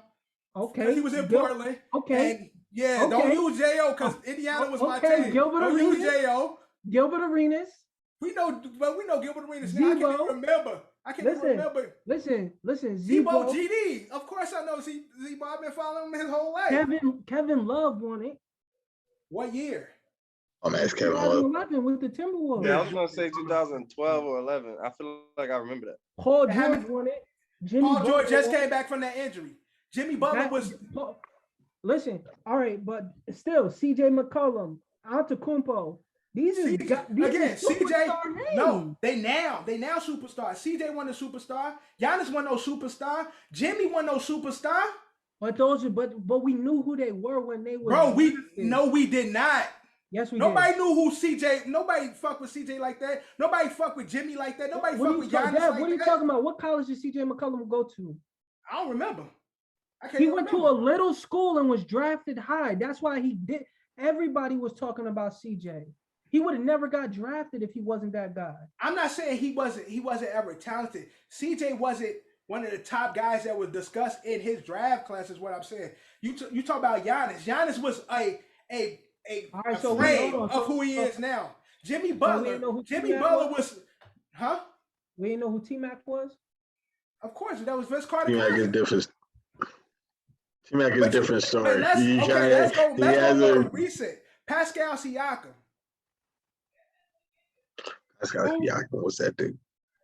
Okay. He was in Portland. Okay. And don't use J.O. because Indiana was my team. Don't use J.O. Gilbert Arenas. We know Gilbert Arenas now. I can't even remember. Listen, Zebo. GD. Of course I know Zebo. I've been following him his whole life. Kevin Love won it. What year? I'm asking Kevin Love. 2011 with the Timberwolves. Yeah, I was gonna say 2012 or 11. I feel like I remember that. Paul George won it. Paul George just came back from that injury. Jimmy Butler was. Listen, all right, but still, CJ McCollum, Antetokounmpo. These are CJ. No, they now superstar. CJ won the superstar. Giannis won no superstar. Jimmy won no superstar. But we knew who they were when they were. Bro, we did not. Yes, we Nobody did. knew who CJ. Nobody fuck with CJ like that. Nobody fuck with Jimmy like that. Nobody fuck with Giannis like that. What are you talking about? What college did CJ McCollum go to? I don't remember. He went to a little school and was drafted high. That's why he did. Everybody was talking about CJ. He would have never got drafted if he wasn't that guy. I'm not saying he wasn't ever talented. CJ wasn't one of the top guys that was discussed in his draft class, is what I'm saying. You talk about Giannis. Giannis was a frame of who he is now. Jimmy Butler. Jimmy Butler was, huh? We didn't know who T-Mac was? Of course, that was Vince Carter. T-Mac is different. T-Mac is a different story. Let's go more recent. Pascal Siakam. What's that dude?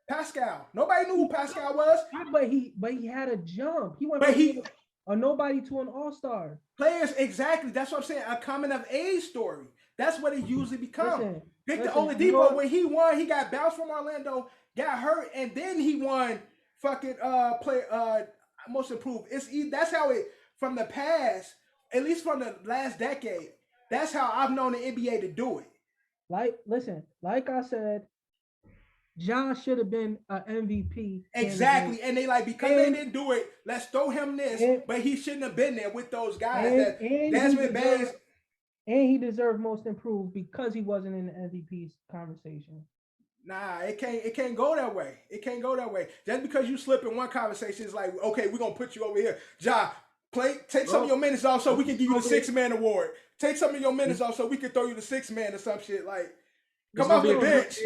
Pascal. Nobody knew who Pascal was. But he had a jump. He went from a nobody to an all-star. Players, exactly. That's what I'm saying. A coming of age story. That's what it usually becomes. Victor Oladipo, when he won, he got bounced from Orlando, got hurt, and then he won fucking most improved. That's how it, from the past, at least from the last decade, that's how I've known the NBA to do it. Like I said, John should have been an MVP. Exactly. And they because they didn't do it, let's throw him this. But he shouldn't have been there with those guys. Desmond Bain. And he deserved most improved because he wasn't in the MVP conversation. Nah, it can't go that way. It can't go that way. Just because you slip in one conversation, it's like, okay, we're gonna put you over here. Ja, take some of your minutes off so we can give you the 6-man award. Take some of your minutes off so we can throw you the 6-man or some shit. Like, come off the bench.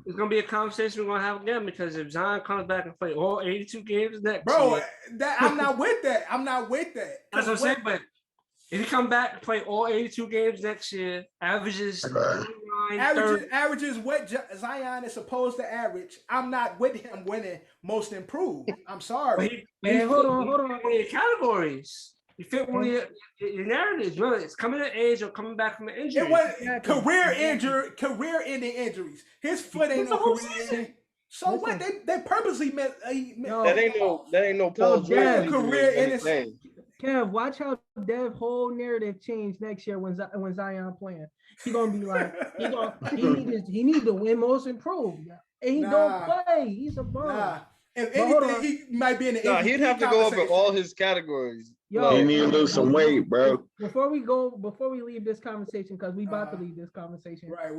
It's gonna be a conversation we're gonna have again because if Zion comes back and play all 82 games next bro, year, I'm not with that. I'm not with that. That's what I'm saying. But if he come back and play all 82 games next year, averages what Zion is supposed to average, I'm not with him winning most improved. I'm sorry. Hold on. One of your categories. You fit one of your narratives. Really, it's coming of age or coming back from an injury. It was career-ending injuries. His foot ain't no career-ending. So what? They purposely meant. That ain't no Paul George career-ending. Kev, watch how Dev's whole narrative changed next year when Zion playing. He gonna be like, he need to win most improved. And he don't play. He's a bum. Nah. If anything, he might be in the MVP he'd have to go over all his categories. Yo, he need to lose some weight, bro. Before we leave this conversation, because we about to leave this conversation. Right.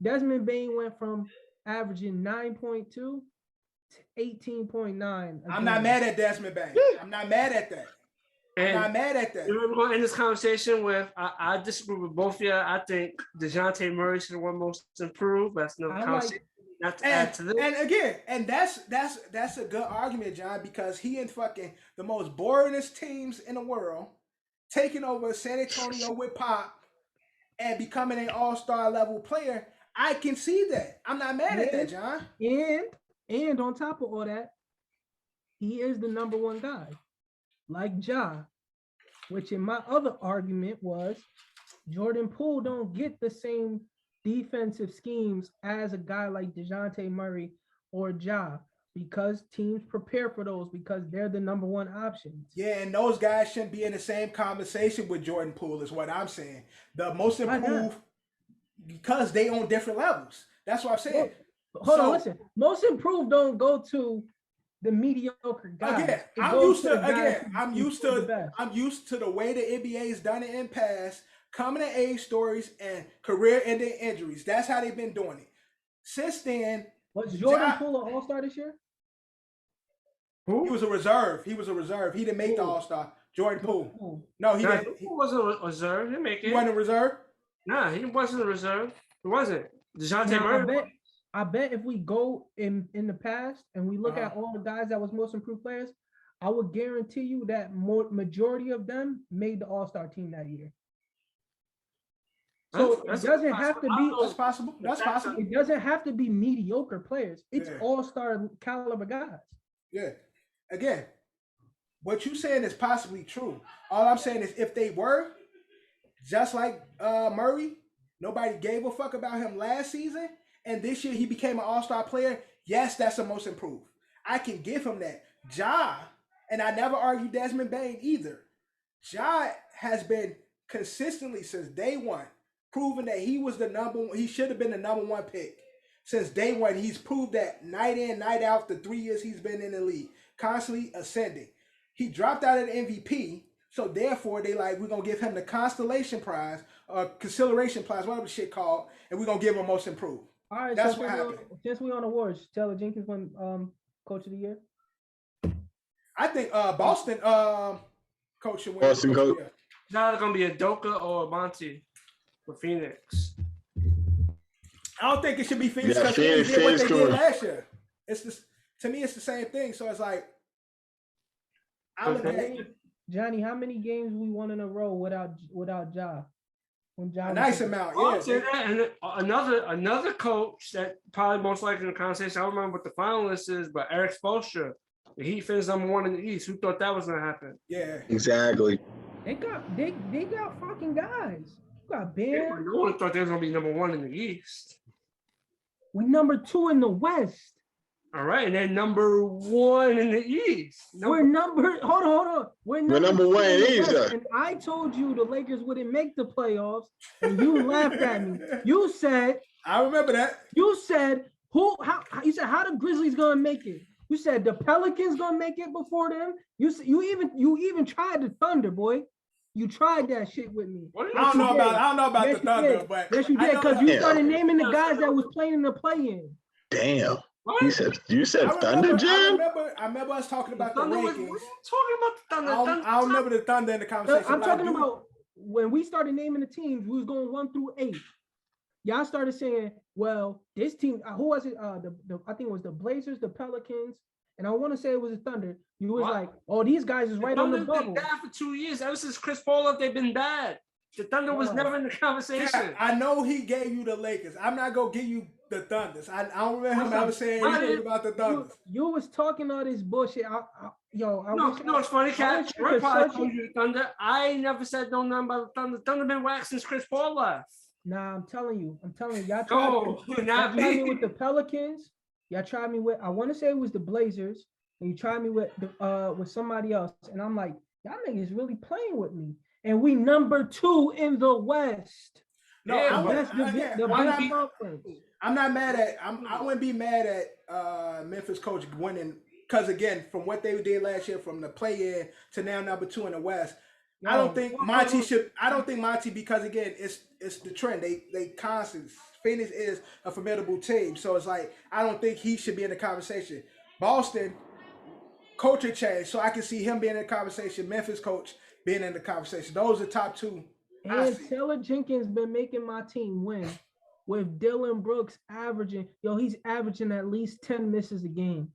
Desmond Bane went from averaging 9.2 to 18.9. I'm not mad at Desmond Bane. I'm not mad at that. I'm not mad at that. We're going to end this conversation with, I disagree with both of you. I think DeJounte Murray should have won most improved. That's no conversation. Not to add to this. And again, that's a good argument, John, because he and fucking the most boringest teams in the world, taking over San Antonio with Pop and becoming an all-star level player. I can see that. I'm not mad at that, John. And on top of all that, he is the number one guy, like Ja, which in my other argument was Jordan Poole don't get the same defensive schemes as a guy like DeJounte Murray or Ja, because teams prepare for those because they're the number one options. Yeah, and those guys shouldn't be in the same conversation with Jordan Poole is what I'm saying. The most improved, because they on different levels. That's what I'm saying. Hold on, listen. Most improved don't go to the mediocre guy. Again, I'm used to the way the NBA's done it in past. Coming of age stories and career-ending injuries. That's how they've been doing it. Since then, was Jordan Poole an all-star this year? Who? He was a reserve. He didn't make the all-star. Jordan Poole. No, he didn't. He wasn't a reserve. He didn't make it. He wasn't a reserve? Nah, he wasn't a reserve. He wasn't. DeJounte Murray. I bet if we go in the past and we look at all the guys that was most improved players, I would guarantee you that majority of them made the all-star team that year. So it doesn't have to be. That's possible. That's possible. It doesn't have to be mediocre players. It's all-star caliber guys. Yeah. Again, what you're saying is possibly true. All I'm saying is if they were, just like Murray, nobody gave a fuck about him last season, and this year he became an all-star player. Yes, that's the most improved. I can give him that. Ja, and I never argued Desmond Bane either. Ja has been consistently since day one proven that he should have been the number one pick. Since day one, he's proved that night in, night out, the 3 years he's been in the league, constantly ascending. He dropped out of the MVP, so therefore we're going to give him the constellation prize, or consideration prize, whatever the shit called, and we're going to give him most improved. All right, that's what happened. Since we're on awards, Taylor Jenkins won Coach of the Year. I think Boston coach should win. Boston coach. It's either going to be a Doka or a Monty for Phoenix. I don't think it should be Phoenix because Phoenix did what they did last year. To me, it's the same thing. So it's like, Johnny, how many games we won in a row without Ja? A nice amount, yeah. And another coach that probably most likely in the conversation, I don't remember what the finalist is, but Eric Spoelstra, he finished number one in the East. Who thought that was gonna happen? Yeah, exactly. They got fucking guys. You got Bear. No one thought they was gonna be number one in the East. We number 2 in the West. All right, and then number 1 in the East. Hold on. We're number 1 in the East. And I told you the Lakers wouldn't make the playoffs, and you laughed at me. You said, I remember that. You said you said how the Grizzlies gonna make it? You said the Pelicans gonna make it before them. You even tried the Thunder, boy. You tried that shit with me. I don't know about the Thunder, but yes, you did because you started naming the guys that was playing in the play-in. Damn. You said Thunder Jam? I remember us talking about the rankings. Talking about the Thunder. I don't remember the Thunder in the conversation. I'm talking about when we started naming the teams, we was going 1 through 8. Y'all started saying, well, this team, who was it? I think it was the Blazers, the Pelicans, and I want to say it was the Thunder. You was like, oh, these guys is right on the bubble. Been bad for 2 years. Ever since Chris Paul left, they've been bad. The Thunder was never in the conversation. Yeah, I know he gave you the Lakers. I'm not gonna give you the Thunders. I don't remember him ever saying anything about the Thunders. You was talking all this bullshit. It's funny, Cat. We're probably you the Thunder. I never said nothing about the Thunder. Thunder been whacked since Chris Paul left. Nah, I'm telling you. Y'all tried me with the Pelicans. Y'all tried me with. I want to say it was the Blazers, and you tried me with somebody else. And I'm like, y'all niggas really playing with me. And we number 2 in the West. No, I'm not mad at. I wouldn't be mad at Memphis coach winning because again, from what they did last year, from the play-in to now number 2 in the West. I don't think Monty should. I don't think Monty because again, it's the trend. They constant. Phoenix is a formidable team, so it's like I don't think he should be in the conversation. Boston culture change, so I can see him being in the conversation. Memphis coach being in the conversation. Those are top 2. And Taylor Jenkins been making my team win with Dylan Brooks averaging. He's averaging at least 10 misses a game,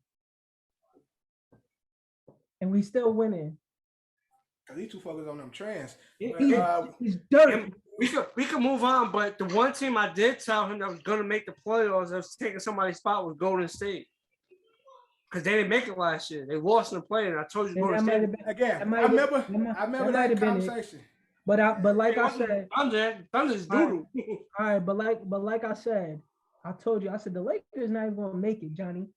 and we still winning. These two fuckers on them trans. He's dirty. We could move on, but the one team I did tell him that was going to make the playoffs, that was taking somebody's spot, was Golden State. Because they didn't make it last year. They lost in the play, and I told you Golden State. Again, I remember that conversation. But like I said, Thunder's doodle. All right, but like I said, I told you, I said the Lakers not even going to make it, Johnny.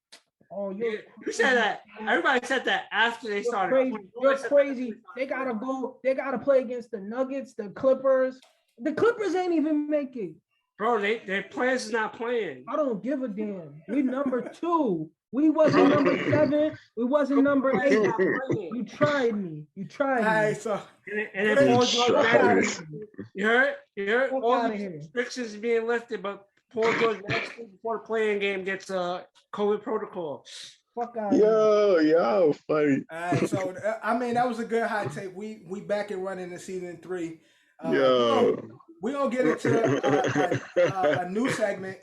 Oh, you said that. Everybody said that after they started. You're crazy. They gotta go. They gotta play against the Nuggets, the Clippers. The Clippers ain't even make it. Bro, their players is not playing. I don't give a damn. We number 2. We wasn't number 7. We wasn't number 8. You tried me. All right, so and then Paul George. You heard? All the restrictions being lifted, but Paul George before the playing game gets a COVID protocol. Fuck out. Yo, funny. All right, so I mean that was a good hot take. We back and running in season 3. We're gonna get into a new segment,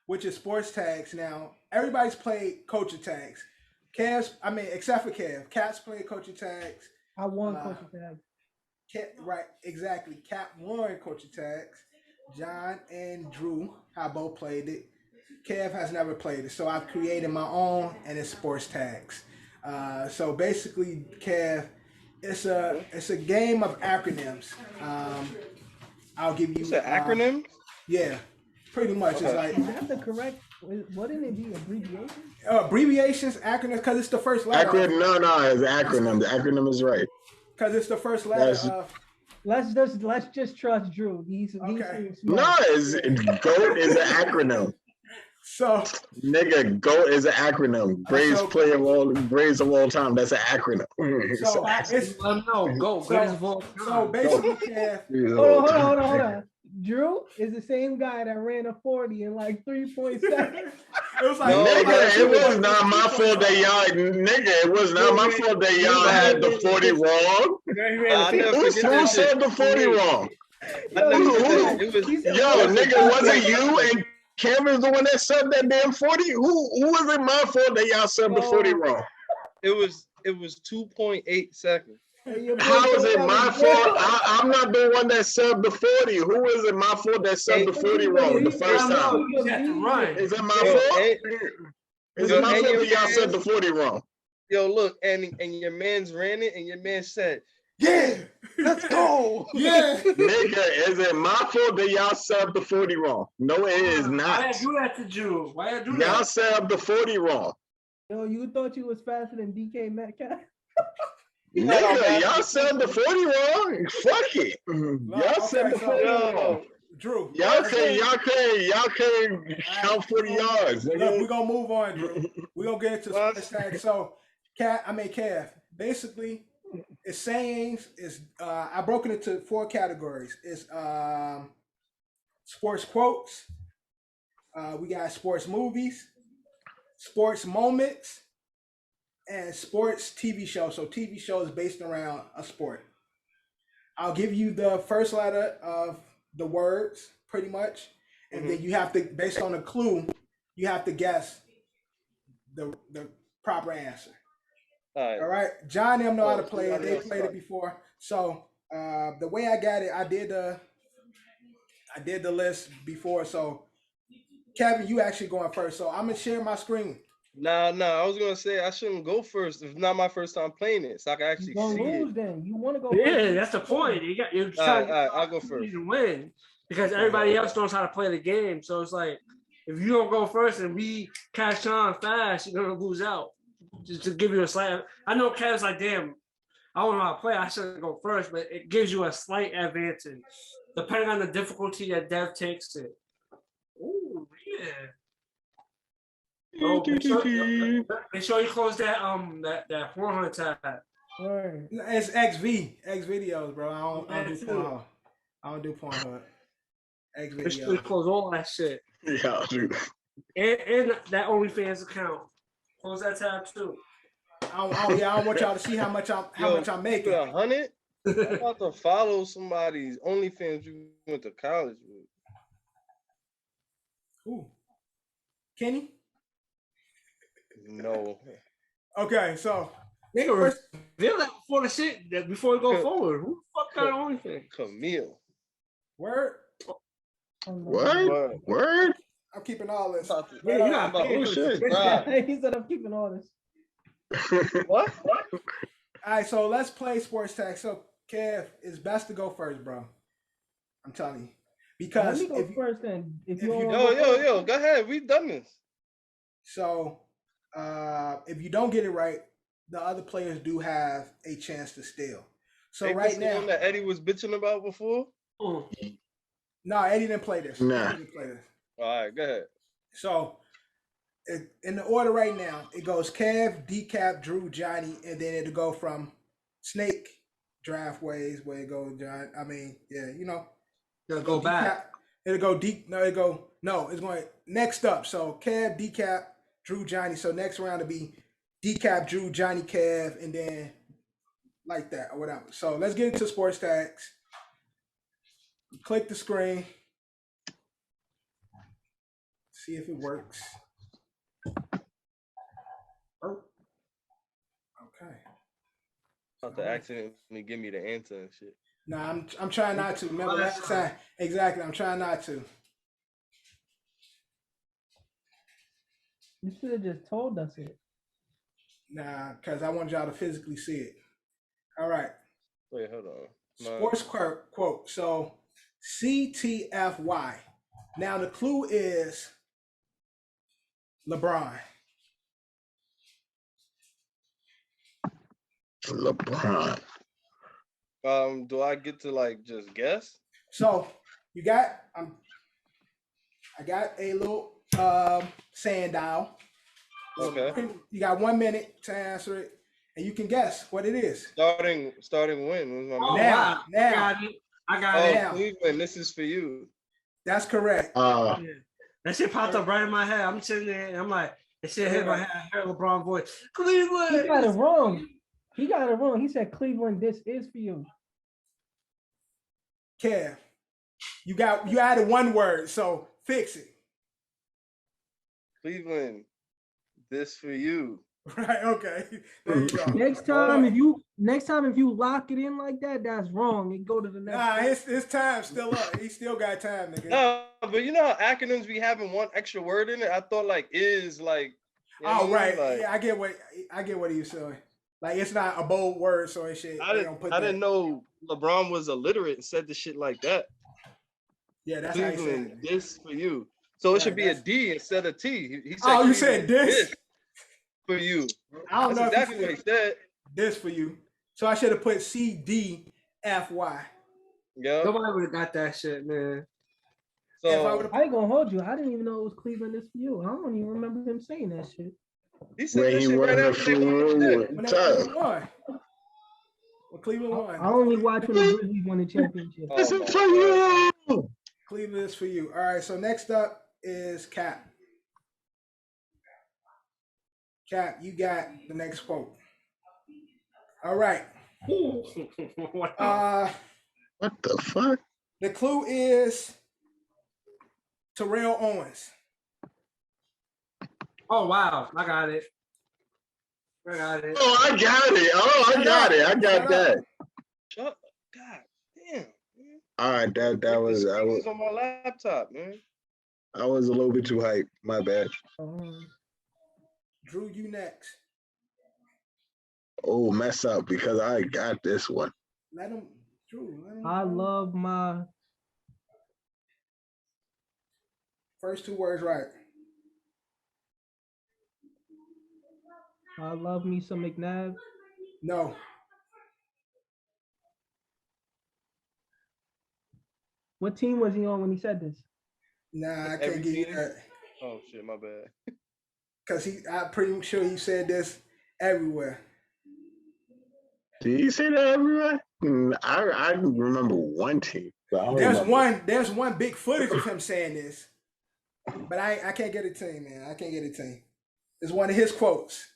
which is sports tags. Now, everybody's played coaching tags. Except for Kev. Cat's played coaching tags. I won coaching tags. Right, exactly. Cap won coaching tags. John and Drew have both played it. Kev has never played it, so I've created my own, and it's sports tags. So basically, Kev, it's a game of acronyms. I'll give you. It's an acronym? Yeah, pretty much. Okay. It's like. Is that the correct? Wouldn't it be abbreviations? Abbreviations, acronyms, because it's the first letter. No, it's an acronym. The acronym is right. Because it's the first letter of. Let's just trust Drew. He's okay. GOAT is an acronym. So nigga, GOAT is an acronym. Greatest player of all time. That's an acronym. So basically, hold on. Drew is the same guy that ran a 40 in like 3.7. It was like it was not my fault that y'all it was not my fault that y'all had the 40 wrong. Who said the 40 wrong? Nigga, was it you and Kevin's the one that subbed that damn 40? Who was it my fault that y'all subbed the 40 wrong? It was 2.8 seconds. How is it my fault? I'm not the one that subbed the 40. Who is it my fault that subbed the 40 wrong the first time? Is it my fault? Is it my fault that y'all said the 40 wrong? Yo, look, and your man's ran it, and your man said, yeah, let's go. Yeah. Nigga, is it my fault that y'all subbed the 40 wrong? No, it is not. Why I do that to Drew? Why I do that? Y'all subbed the 40 wrong. Yo, you thought you was faster than DK Metcalf? Nigga, y'all said the 40 wrong. Fuck it. Y'all said the 40 wrong. Drew. Y'all can't count 40 yards. Look, we're gonna move on, Drew. We're gonna get into sports tag. So Kev, basically It's sayings. It's I broken it into 4 categories. It's sports quotes. We got sports movies, sports moments, and sports TV shows. So TV shows based around a sport. I'll give you the first letter of the words, pretty much, and then you have to, based on a clue, you have to guess the proper answer. All right. John and them know how to play it. They played it before. So the way I got it, I did the list before. So Kevin, you actually going first. So I'm gonna share my screen. Nah. I was gonna say I shouldn't go first. It's not my first time playing it, so I can actually see lose it. Then you want to go? Yeah, first. that's the point. You're trying. to I'll go first. to win because everybody else knows how to play the game. So it's like if you don't go first and we catch on fast, you're gonna lose out. Just to give you a slight. I know Kev's like, damn, I don't know how to play. I shouldn't go first, but it gives you a slight advantage depending on the difficulty that Dev takes it. Oh yeah. Oh, make sure you close that that 400 tab. Right. It's X videos, bro. I don't do Pornhub. I don't do Pornhub. X Make sure you videos. close all that shit. Yeah, dude. And that OnlyFans account. Close that tab too. I don't want y'all to see how much I'm making. 100. I'm about to follow somebody's OnlyFans you went to college with. Who? Kenny? No. Okay, so Nigga, reveal that before the shit before we go forward. Who the fuck got an OnlyFans? Camille. word. Word. I'm keeping all this. Yeah, you got Oh shit. He said I'm keeping all this. What? All right, so let's play sports tag. So Kev, it's best to go first, bro. I'm telling you. Because Let me go first then. If you Yo, go ahead. We've done this. So if you don't get it right, the other players do have a chance to steal. So right now, that Eddie was bitching about before. No, Eddie didn't play this. Nah. Eddie didn't play this. All right, go ahead. So in the order right now, it goes Kev, Decap, Drew, Johnny, and then it'll go from Snake draft ways where it goes John. I mean, yeah, you know. It'll go back. It'll go deep. No, it's going next up. So Kev, Decap, Drew, Johnny. So next round will be Decap, Drew, Johnny, Kev, and then like that or whatever. So let's get into sports tags. Click the screen. See if it works. Oh. Okay. About to accidentally give me the answer and shit. No, I'm trying not to. Remember last time? Exactly. I'm trying not to. You should have just told us it. Nah, because I want y'all to physically see it. All right. Wait, hold on. Sports quote. So CTFY. Now the clue is LeBron. LeBron. Do I get to like just guess? So you got I got a little sand dial. Okay. You got 1 minute to answer it, and you can guess what it is. Starting when? Now. I got it. Now. Cleveland, this is for you. That's correct. Yeah. That shit popped up right in my head. I'm sitting there and I'm like, that shit hit my head. I heard LeBron voice. Cleveland. He got it wrong. He said Cleveland, this is for you. Kev, you added one word, so fix it. Cleveland, this for you. Right, okay. There you go. Next time if you lock it in like that, that's wrong. It go to the next. Nah, his time's still up. He still got time, nigga. No, but you know how acronyms be having one extra word in it? I thought like is like. You know right. Like, yeah, I get what he's saying. Like it's not a bold word, so it shit. I didn't know LeBron was illiterate and said the shit like that. Yeah, that's Cleveland, how he said it. this for you. So it should be a D instead of T. He said, oh, you said this for you. I don't That's know exactly what he said. This for you. So I should have put CDFY. Yeah. Nobody would have got that shit, man. So I ain't gonna hold you. I didn't even know it was Cleveland this for you. I don't even remember him saying that shit. he said that shit right after they won the shit. Well, Cleveland won. I only watch when the Grizzlies won the championship. This is for you. Cleveland is for you. All right. So next up is Cap. Cap, you got the next quote. All right. What the fuck? The clue is Terrell Owens. Oh wow, I got it. Oh, I got it. I got that. Shut up. God damn. Man. All right, that was on my laptop, man. I was a little bit too hyped. My bad. Drew, you next. Oh, mess up because I got this one. Let him, Drew. I love my first two words right. I love me some McNabb. No. What team was he on when he said this? Nah, I can't give you that. Oh shit, my bad. Cause I'm pretty sure he said this everywhere. Did he say that everywhere? I remember one team. There's one big footage of him saying this, but I can't get a team, man. I can't get a team. It's one of his quotes.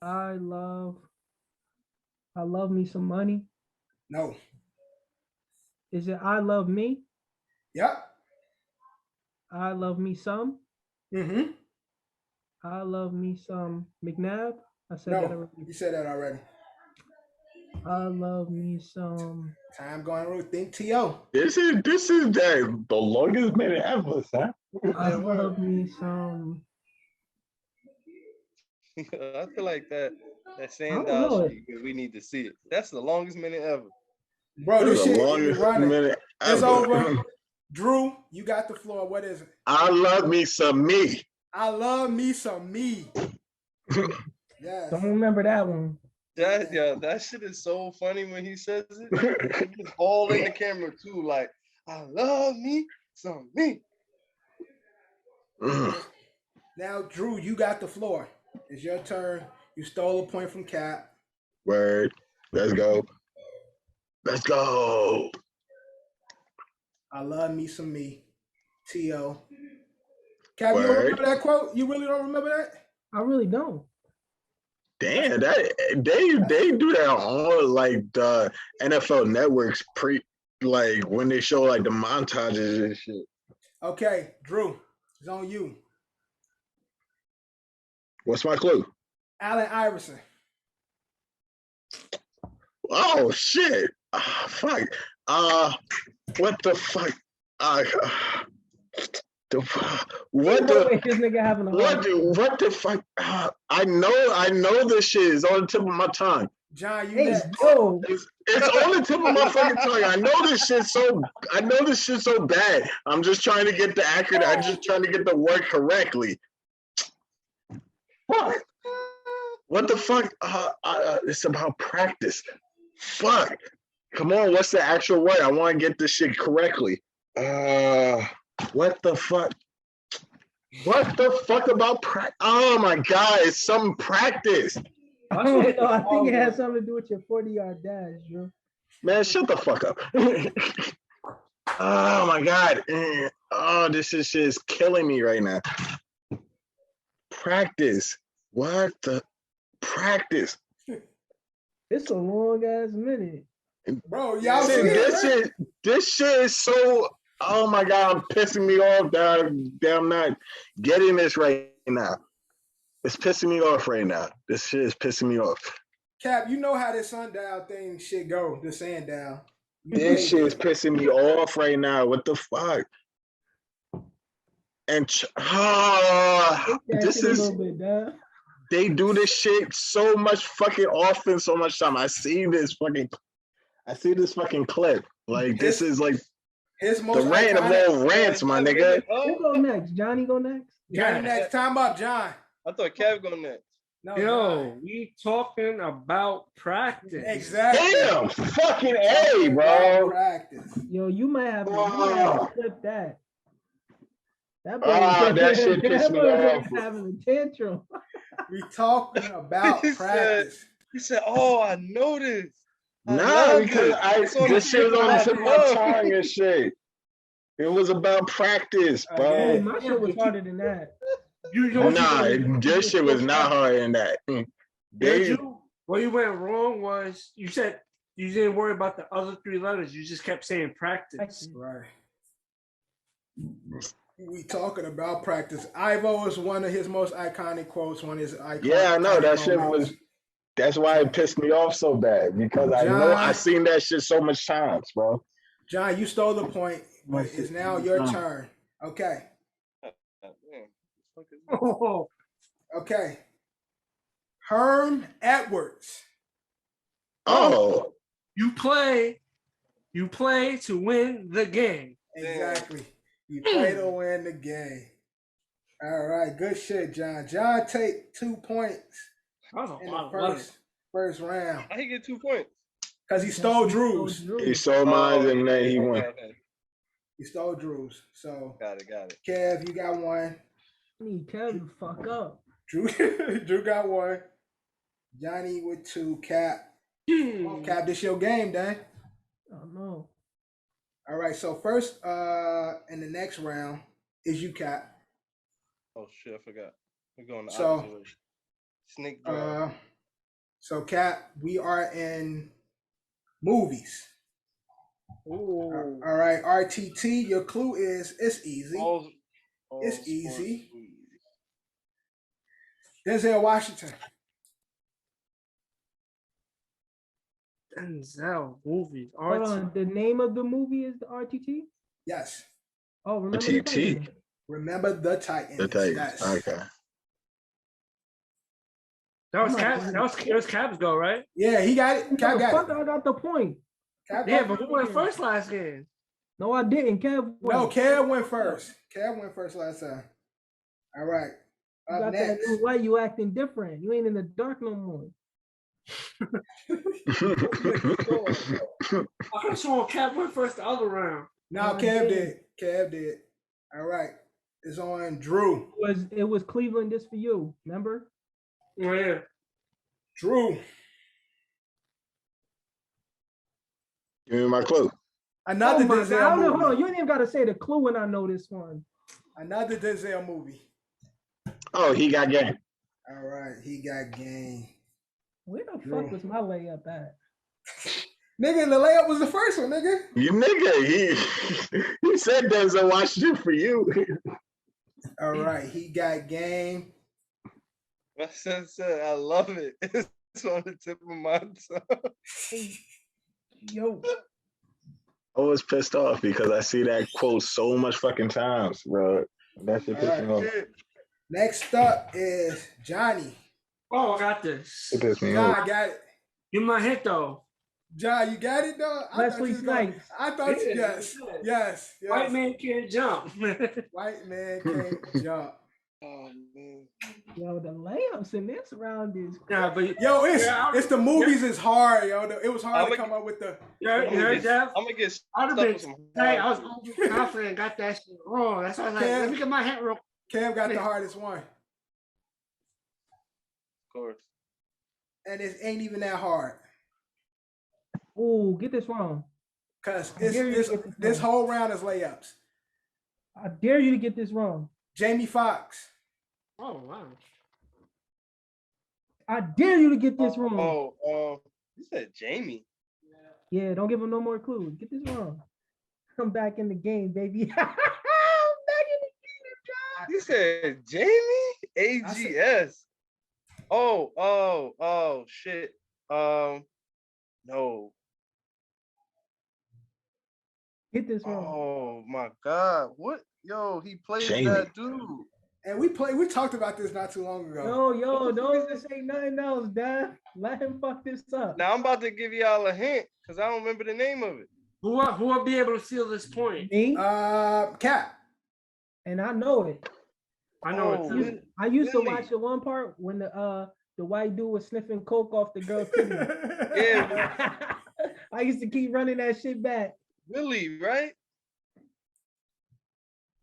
I love me some money. No. Is it I love me? Yep. I love me some. Mm-hmm. I love me some McNabb. I said that already. You said that already. I love me some. Time going to think T.O. This is the longest minute ever, son. I love me some. I feel like that Sandow shit, we need to see it. That's the longest minute ever. Bro, this shit is running. Minute it's ever. over. Drew, you got the floor. What is it? I love me some me. I love me some me. Yes. Don't remember that one. That shit is so funny when he says it. He's all in the camera too, like, I love me some me. Now, Drew, you got the floor. It's your turn. You stole a point from Cap. Word. Let's go. Let's go. I love me some me. T.O. Cap, you don't remember that quote? You really don't remember that? I really don't. Damn, that they do that on like the NFL networks when they show like the montages and shit. Okay, Drew, it's on you. What's my clue? Allen Iverson. Oh shit! Fuck. What the fuck? What the fuck? I know this shit is on the tip of my tongue. John, it's on the tip of my fucking tongue. I know this shit's so bad. I'm just trying to get I'm just trying to get the word correctly. Fuck. What the fuck? It's about practice. Fuck. Come on, what's the actual word? I want to get this shit correctly. What the fuck? What the fuck about practice? Oh my God, it's some practice. I don't know. I think it has something to do with your 40-yard dash, Drew. Man, shut the fuck up. Oh my God. Oh, this shit is killing me right now. Practice. What the practice? It's a long ass minute. Bro, y'all see this shit is so, oh my God, I'm pissing me off that I'm not getting this right now. It's pissing me off right now. This shit is pissing me off. Cap, you know how this sundial thing shit go, the sandial. This shit is pissing me off right now. What the fuck? And this is, they do this shit so much fucking often, so much time. I see this fucking clip. Like, this is like the rant of all rants, my nigga. Who go next? Johnny go next? Johnny next. Time up, John. I thought Kev go next. No, yo, we talking about practice. Exactly. Damn, fucking A, bro. Practice. Yo, you might have to clip that. That shit pissed me off. Having a tantrum. We talking about practice. He said, "Oh, I know this." Nah, because this shit was on the tip of my tongue and shit. It was about practice, bro. My shit was harder than that. This shit was not harder than that. What you went wrong was you said you didn't worry about the other three letters. You just kept saying practice. Right. We talking about practice. Ivo is one of his most iconic quotes. One of his iconic. Yeah, I know that shit was. That's why it pissed me off so bad because I know I seen that shit so much times, bro. John, you stole the point, but it's now your turn. Okay. Okay. Herm Edwards. Oh. You play to win the game. Exactly. You play to win the game. All right, good shit, John. John take 2 points in the first round. I get 2 points. Because he stole Drew's. He stole mine and then he won. He stole Drew's. So got it. Kev, you got one. I need Kev to fuck up. Drew got one. Johnny with 2. Cap. Cap, this your game, Dan. Oh no. All right, so first in the next round is you, Cap. Oh shit, I forgot. We're going the opposite way. Snake draft. So Cap, we are in movies. Ooh. All right, RTT, your clue is it's easy. It's easy. Denzel Washington. Denzel movies. Hold on, the name of the movie is the RTT? Yes. Oh, remember RTT. the Titans. Remember the Titans. The Titans. Yes. Okay. That was Cap's go, right? Yeah, he got it. Cap got it. I got the point. Cap Yeah, but who went first last game? No, I didn't. Kev won. No, Kev went first. Kev went first last time. All right. You got that new light, you acting different. You ain't in the dark no more. I saw Cap went first the other round. No, Kev did. Kev did. All right. It's on Drew. It was Cleveland this for you, remember? Oh, yeah. Drew. Give me my clue. Another Denzel movie. Hold on. You ain't even got to say the clue when I know this one. Another Denzel movie. Oh, he got game. All right. He got game. Where the fuck was my layup at? Nigga, the layup was the first one, nigga. You nigga, he said Denzel Washington for you. All right, he got game. My son said, I love it. It's on the tip of my tongue. Yo. I was pissed off because I see that quote so much fucking times, bro. That shit pissed me off. Next up is Johnny. Oh, I got this. It pissed me John, off. I got it. Give my hint though. John, you got it though? Wesley Snipes. I thought you yes. White man can't jump. White man can't jump. Oh man. Yo, the layups in this round is but it's the movies is hard, yo. It was hard to come up with the. You heard that? I'm gonna get. I was confident and got that shit wrong. That's why I was like, let me get my hint real. Cam got the hardest one. Of course. And it ain't even that hard. Oh, get this wrong. Cause this whole round is layups. I dare you to get this wrong. Jamie Foxx. Oh wow. I dare you to get this wrong. You said Jamie. Yeah, don't give him no more clues. Get this wrong. I'm back in the game, baby. I'm back in the game, John. You said Jamie? AGS. Oh, shit. No. Get this wrong. Oh my God. What? Yo, he played that dude. And we talked about this not too long ago. Yo, don't say nothing else, Dad. Let him fuck this up. Now I'm about to give y'all a hint because I don't remember the name of it. Who will be able to steal this point? Me? Cat. And I know it. I know it too. I used to watch the one part when the white dude was sniffing coke off the girl's titty. Yeah. I used to keep running that shit back. Willie, right?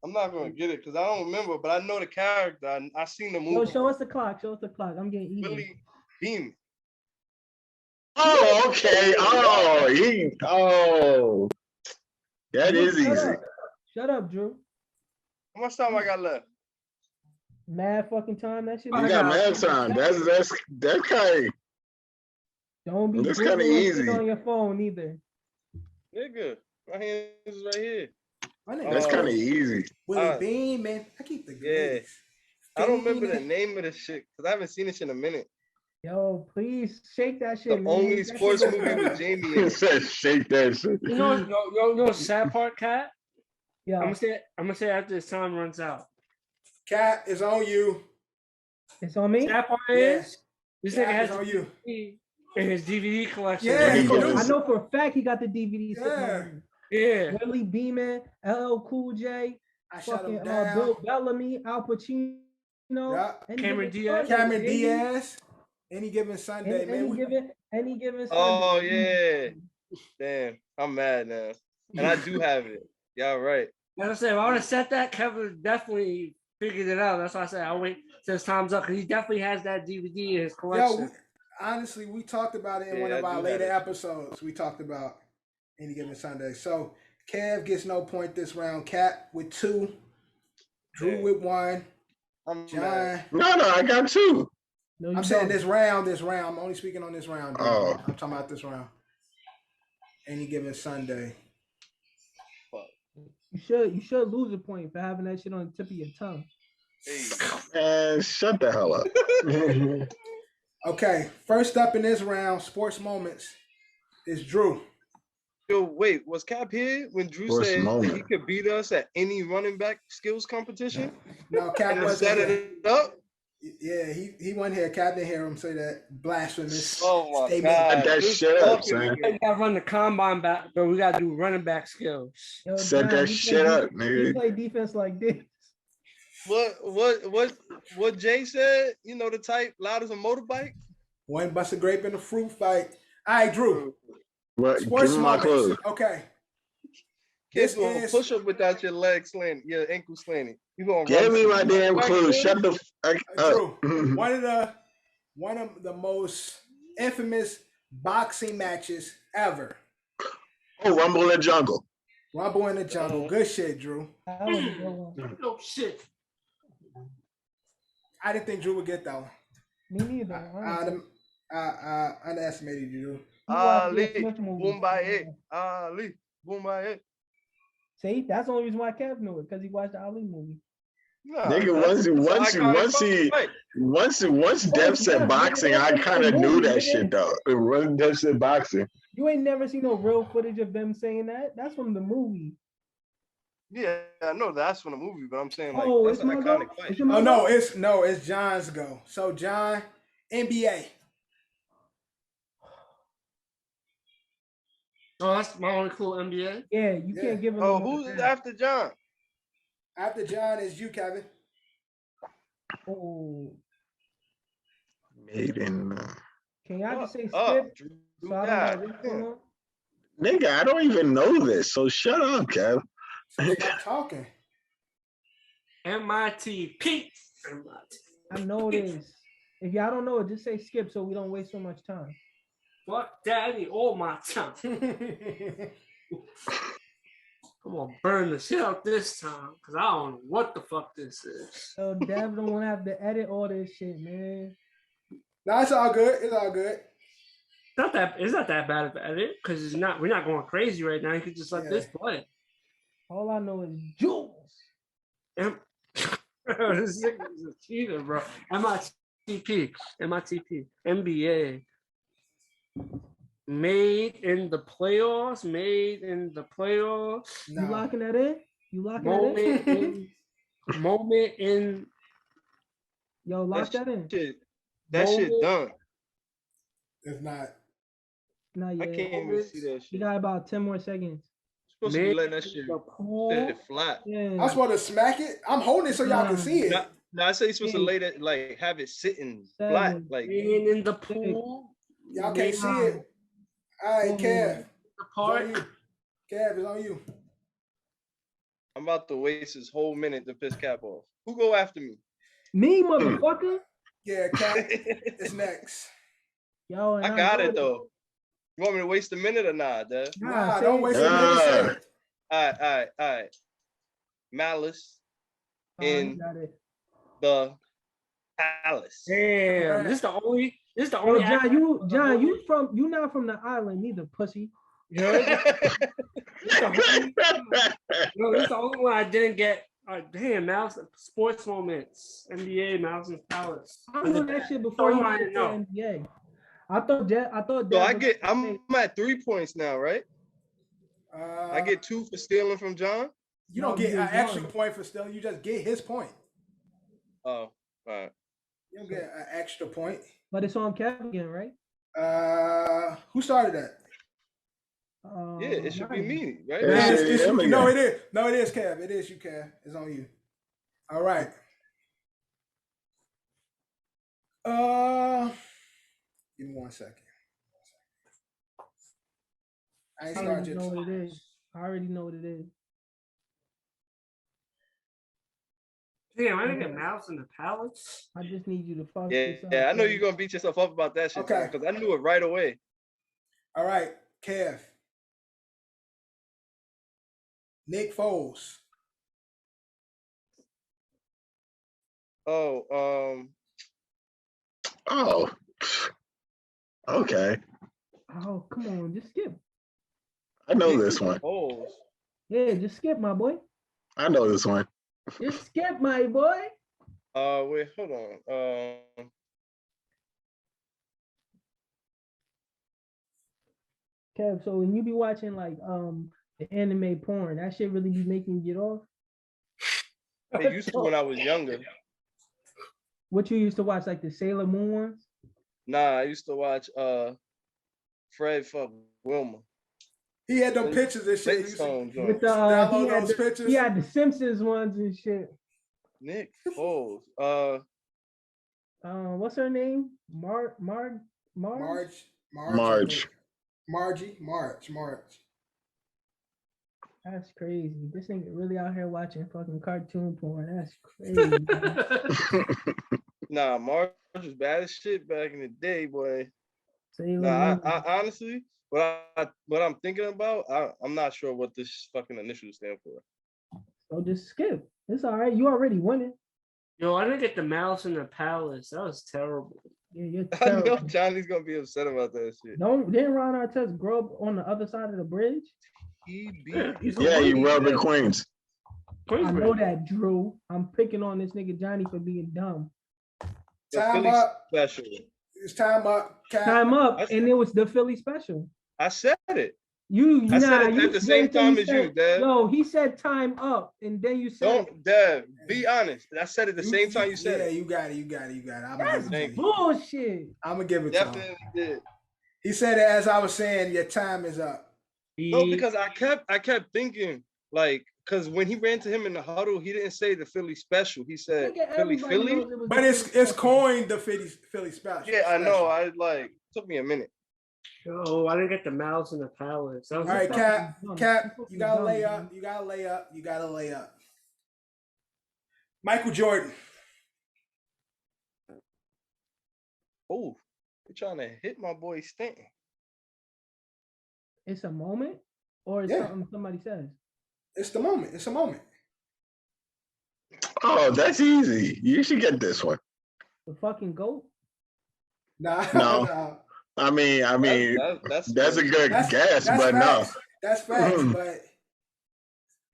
I'm not gonna get it because I don't remember, but I know the character. I seen the movie. Yo, show us the clock. I'm getting eaten. Willie Beam. Oh, okay. That Drew, is easy. Shut up, Drew. How much time I got left? Mad fucking time. That shit. You got mad time. That's kind of. Don't be That's kind of Googling easy. shit on your phone either. Nigga, my hands is right here. That's kind of easy. Willie Beam, man. I keep the yeah. I don't remember the name of the shit because I haven't seen this in a minute. Yo, please shake that shit. The man. only sports movie with Jimi in He said, "Shake that shit." You know the sad part, Cat? Yeah. I'm gonna say after this time runs out. Cat is on you. It's on me. Sad part is this nigga has on you in his DVD collection. Yeah, I know for a fact he got the DVD. Yeah. Willie Beeman, LL Cool J, fucking Bill Bellamy, Al Pacino, Cameron Diaz. Cameron Diaz. Any given Sunday, man. Any given Sunday. Oh yeah. Damn, I'm mad now. And I do have it. Y'all right. As I said, if I would have said that, Kevin definitely figured it out. That's why I said I'll wait till his time's up because he definitely has that DVD in his collection. Honestly, we talked about it in one of our later episodes. We talked about Any Given Sunday. So Kev gets no point this round. Cat with 2. Drew with 1. John. No, I got 2. No, I'm saying this round. I'm only speaking on this round. Oh. I'm talking about this round. Any Given Sunday. You should lose a point for having that shit on the tip of your tongue. Man, shut the hell up. Okay, first up in this round, sports moments, is Drew. Yo, wait, was Cap here when Drew said he could beat us at any running back skills competition? No, Cap wasn't set it up. Yeah, he wasn't here. Cap didn't hear him say that blasphemous. Oh my statement. God! That shit up, son. We gotta run the combine back, but we gotta do running back skills. Yo, set that shit up, nigga. You play defense like this. What Jay said? You know the type loud as a motorbike. One bust a grape in a fruit fight. All right, Drew. What? Sports Give me my clue. Okay. Kids gonna push up without your legs slanted, your ankle slanted. You gonna give me my damn clue. Shut the fuck up. Drew, one of the most infamous boxing matches ever. Oh, Rumble in the Jungle. Rumble in the Jungle. Good shit, Drew. No shit. I didn't think Drew would get that one. Me neither. I underestimated you, Drew. Ali, Boombaye. Ali, Boombaye. See, that's the only reason why Kev knew it, because he watched the Ali movie. No, nigga, once Dev said boxing, I kind of knew that shit though. When Dev said boxing, you ain't never seen no real footage of them saying that. That's from the movie. Yeah, I know that's from the movie, but I'm saying like that's an iconic fight. It's John's go. So John, NBA. Oh, that's my only clue, NBA. Yeah, you can't give him. Oh, who's after John? After John is you, Kevin. Oh. made in. Can y'all just say skip? So I don't Nigga, I don't even know this, so shut up, Kev. Stop talking. MITP. I know this. If y'all don't know it, just say skip so we don't waste so much time. Fuck daddy all my time. I'm gonna burn the shit out this time because I don't know what the fuck this is. So Dev don't want to have to edit all this shit, man. No, it's all good. It's all good. It's not that bad of an edit because we're not going crazy right now. You could just let this play. All I know is Jules. This is a cheater, bro. MITP, NBA. Made in the playoffs. No. You locking that in? Moment in. Yo, lock that in. That shit done. It's not. Not yet. I can't even see that shit. You got about 10 more seconds. Supposed to be letting that shit flat. Yeah. I supposed to smack it. I'm holding it so y'all can see it. No, I say you're supposed to lay that, like have it sitting flat, like in the pool. Y'all can't see it. All right, Kev. Kev, it's on you. I'm about to waste this whole minute to piss Cap off. Who go after me? Me, motherfucker. Yeah, Cap. It's next. Yo, I got it though. You want me to waste a minute or not, Dev? Nah, don't waste a minute. All right. Malice in the palace. Damn, this is the only. John, you not from the island neither, pussy. This is the only one I didn't get. Damn, Mouse sports moments, NBA, Mouse and Palace. I knew that shit before you went to NBA. I thought. So I'm at 3 points now, right? I get 2 for stealing from John. You don't get an extra point for stealing. You just get his point. Oh, all right. You don't get an extra point. But it's on Kev again, right? Who started that? Yeah, it should be me, right? No, it is. No, it is Kev. It is you, Kev. It's on you. All right. Give me 1 second. I already know what it is. I already know what it is. Damn, I didn't get Mouse in the Palace. I just need you to fuck this up. Yeah, I know you're gonna beat yourself up about that shit. Okay. Because I knew it right away. All right, Kev. Nick Foles. Oh, okay. Oh, come on, just skip. I know this one. Foles. Yeah, just skip, my boy. I know this one. Just skip, my boy. Wait, hold on. Kev, so when you be watching like the anime porn, that shit really be making you get off? It used to when I was younger. What you used to watch, like the Sailor Moon ones? Nah, I used to watch Fred fuck Wilma. He had them pictures and shit. With those pictures. He had the Simpsons ones and shit. Nick Foles. What's her name? Marge. That's crazy. This nigga really out here watching fucking cartoon porn. That's crazy. Nah, Marge was bad as shit back in the day, boy. I honestly, what I'm thinking about, I'm not sure what this fucking initials stand for. So just skip. It's all right. You already winning. Yo, I didn't get the Mouse in the Palace. That was terrible. Yeah, you're terrible. I know Johnny's gonna be upset about that shit. Didn't Ron Artest grow up on the other side of the bridge? You rub in Queens. I know that, Drew. I'm picking on this nigga Johnny for being dumb. Time up. Special. It's time up. Time up, and it was the Philly special. I said it. I said it at the same time as you, Dev. No, he said time up, and then you said. Don't, Dev. Be honest. I said it the same time you said it. Yeah, you got it. That's bullshit. I'm gonna give it to him. Definitely did. He said it as I was saying. Your time is up. No, because I kept thinking like, because when he ran to him in the huddle, he didn't say the Philly special. He said Philly. But it's coined the Philly special. Yeah, I know. Took me a minute. Oh, I didn't get the Mouse in the Palace. All right, Cap, you gotta lay up. Michael Jordan. Oh, they're trying to hit my boy Stanton. It's a moment, or it's something somebody says? It's the moment. It's a moment. Oh, that's easy. You should get this one. The fucking GOAT? No. I mean, that's a good guess, but no. That's facts, but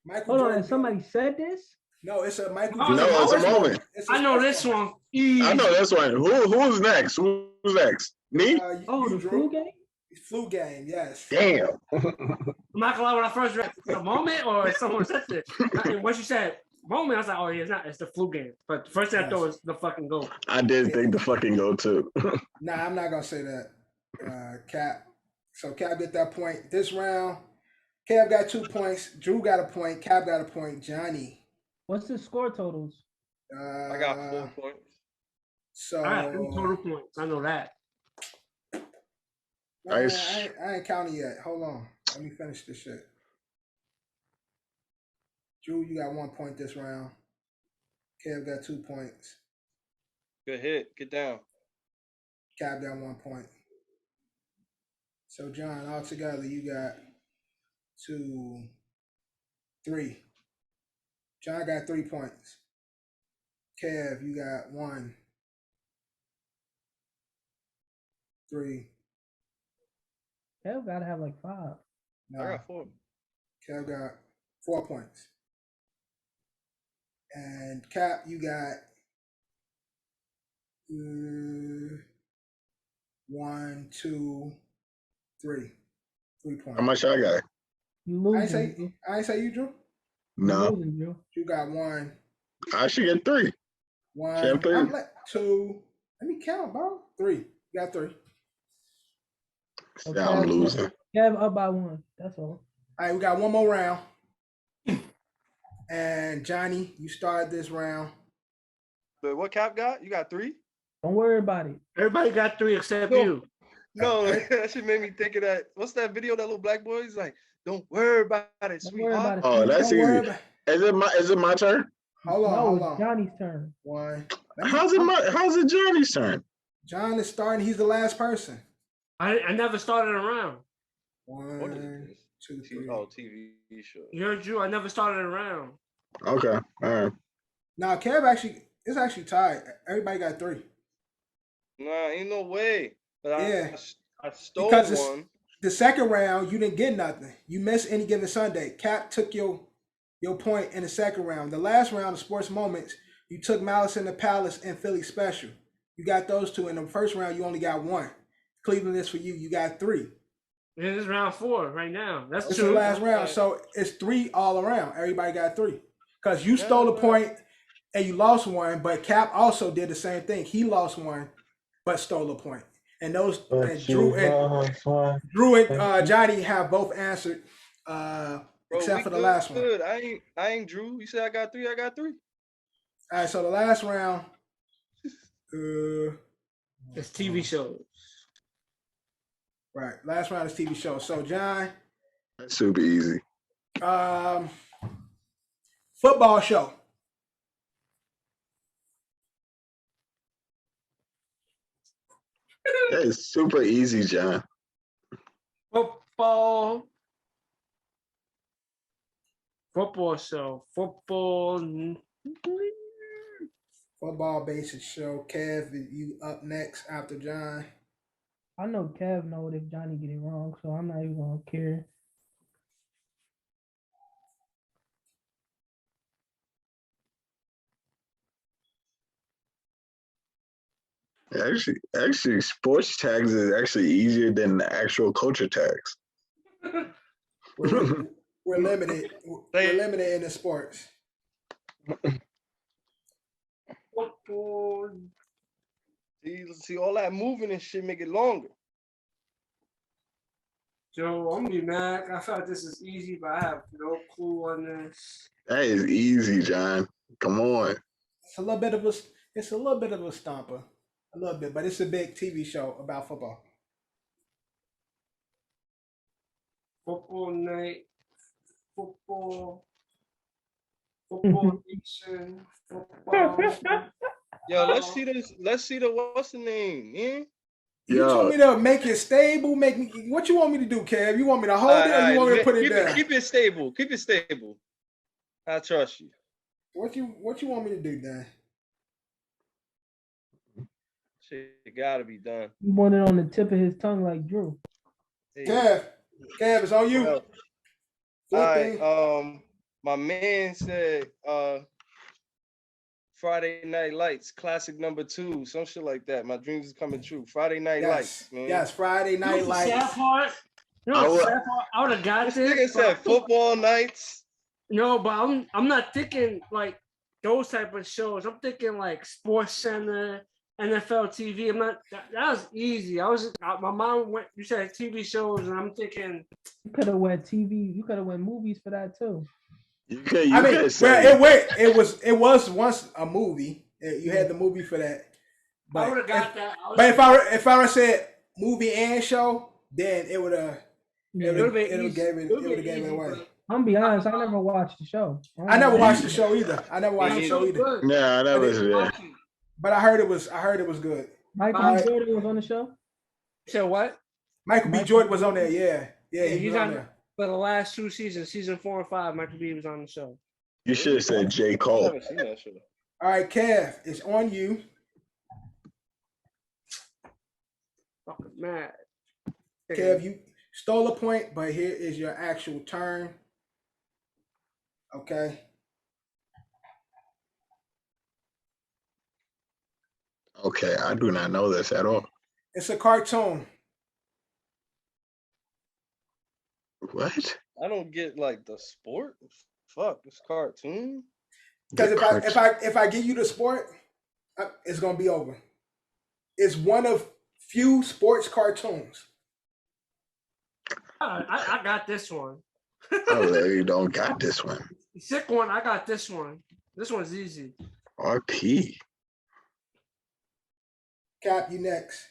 Michael Jordan. Somebody said this? No, it's a Michael Jordan. No, it's a moment. I know this one. I know this one. Who's next? Who's next? Me? The flu game? Flu game, yes. Damn. I'm not gonna lie, when I first read the moment or someone said it. Once you said moment, I was like, oh yeah, it's not, it's the flu game. But the first thing I thought was the fucking GOAT. I did think the fucking GOAT too. Nah, I'm not gonna say that. Cap. So Cap get that point. This round, Cap got 2 points. Drew got a point. Cap got a point. Johnny. What's the score totals? I got 4 points. So I got 3 total points. I know that. I ain't counting yet. Hold on. Let me finish this shit. Drew, you got 1 point this round. Kev got 2 points. Good hit. Get down. Cap got 1 point. So John, all together you got 2, 3. John got 3 points. Kev, you got 1, 3. Kev gotta have like 5. No, I got 4. Kev got 4 points. And Cap, you got 1, 2, 3. 3 points. How much I got? You I losing. ain't say you, Drew. No. You losing, Drew. You got 1. I should get 3. 1. Champagne. I'm like 2. Let me count, bro. 3. You got 3. Okay. Yeah, I'm losing. Kev up by 1. That's all. All right, we got one more round. And Johnny, you started this round. But what Cap got? You got 3? Don't worry about it. Everybody got 3 except No. you. No, that shit made me think of that. What's that video? That little black boy? He's like, "Don't worry about it, Don't worry sweetheart." about it. Oh, that's Don't worry easy. about- Is it my turn? Hold on, No, hold it's on. Johnny's turn. 1. How's it Johnny's turn? John is starting. He's the last person. I never started a round. What 1, is this? 2, 3. Oh, TV show. You heard Drew. I never started a round. Okay, all right. Now Kev it's actually tied. Everybody got 3. Nah, ain't no way. But Yeah. I stole Because one. the second round, you didn't get nothing. You missed Any Given Sunday. Cap took your point in the second round. The last round of Sports Moments, you took Malice in the Palace and Philly Special. You got those 2. In the first round, you only got 1. Cleveland is for you. You got 3. This is round 4 right now. That's It's true. the last round, so it's 3 all around. Everybody got 3. Because you stole a point and you lost 1, but Cap also did the same thing. He lost 1, but stole a point. And those Drew and Johnny have both answered, Bro, except we for the last one. good. I ain't Drew. You said I got 3. I got 3. All right, so the last round, It's TV shows. right? Last round is TV show. So John, That's super easy. football show. That is super easy, John. Football show. Football basic show. Kev, you up next after John. I know Kev know if Johnny get it wrong, so I'm not even gonna care. Actually, sports tags is actually easier than the actual culture tags. We're limited. We're limited in the sports. Football. See, all that moving and shit make it longer. Joe, I'm gonna be mad. I feel like this is easy, but I have no clue on this. That is easy, John. Come on. It's a little bit of a stomper. A little bit, but it's a big TV show about football. Football night. Football nation. Football. Yo, let's see this. Let's see the what's the name, man? You told me to make it stable. What you want me to do, Kev? You want me to hold it, or you want me to put it down? Keep it stable. Keep it stable. I trust you. What you want me to do, Dan? Shit, it gotta be done. You want it on the tip of his tongue like Drew. Hey. Kev, it's on you. All right. My man said Friday Night Lights, classic #2, some shit like that. My dreams is coming true. Friday Night Lights, man. Yes, Friday Night Lights. Sad part. I would have got this. Nigga said football nights. No, but I'm not thinking like those type of shows. I'm thinking like Sports Center, NFL TV. I'm not. That was easy. My mom went. You said TV shows, and I'm thinking you could have went TV. You could have went movies for that too. It was once a movie. You had the movie for that. But I would have got that. But if I said movie and show, then it would have. It would have gave it away. I'm gonna be honest. I never watched the show. I never watched the show either. Yeah, I never did. But I heard it was good. Michael B. Jordan was on the show. You said what? Michael B. Jordan was on there. Yeah, he he's was on there. For the last 2 seasons, season 4 and 5. Michael B. was on the show. You should have said J. I Cole. haven't seen that show. All right, Kev, it's on you. Fucking mad. Kev, you stole a point, but here is your actual turn. Okay. Okay, I do not know this at all. It's a cartoon. What? I don't get like the sport. Fuck, this cartoon. Because if I give you the sport, it's gonna be over. It's one of few sports cartoons. I got this one. Oh, they don't got this one. Sick one. I got this one. This one's easy. RP. Cap, you next.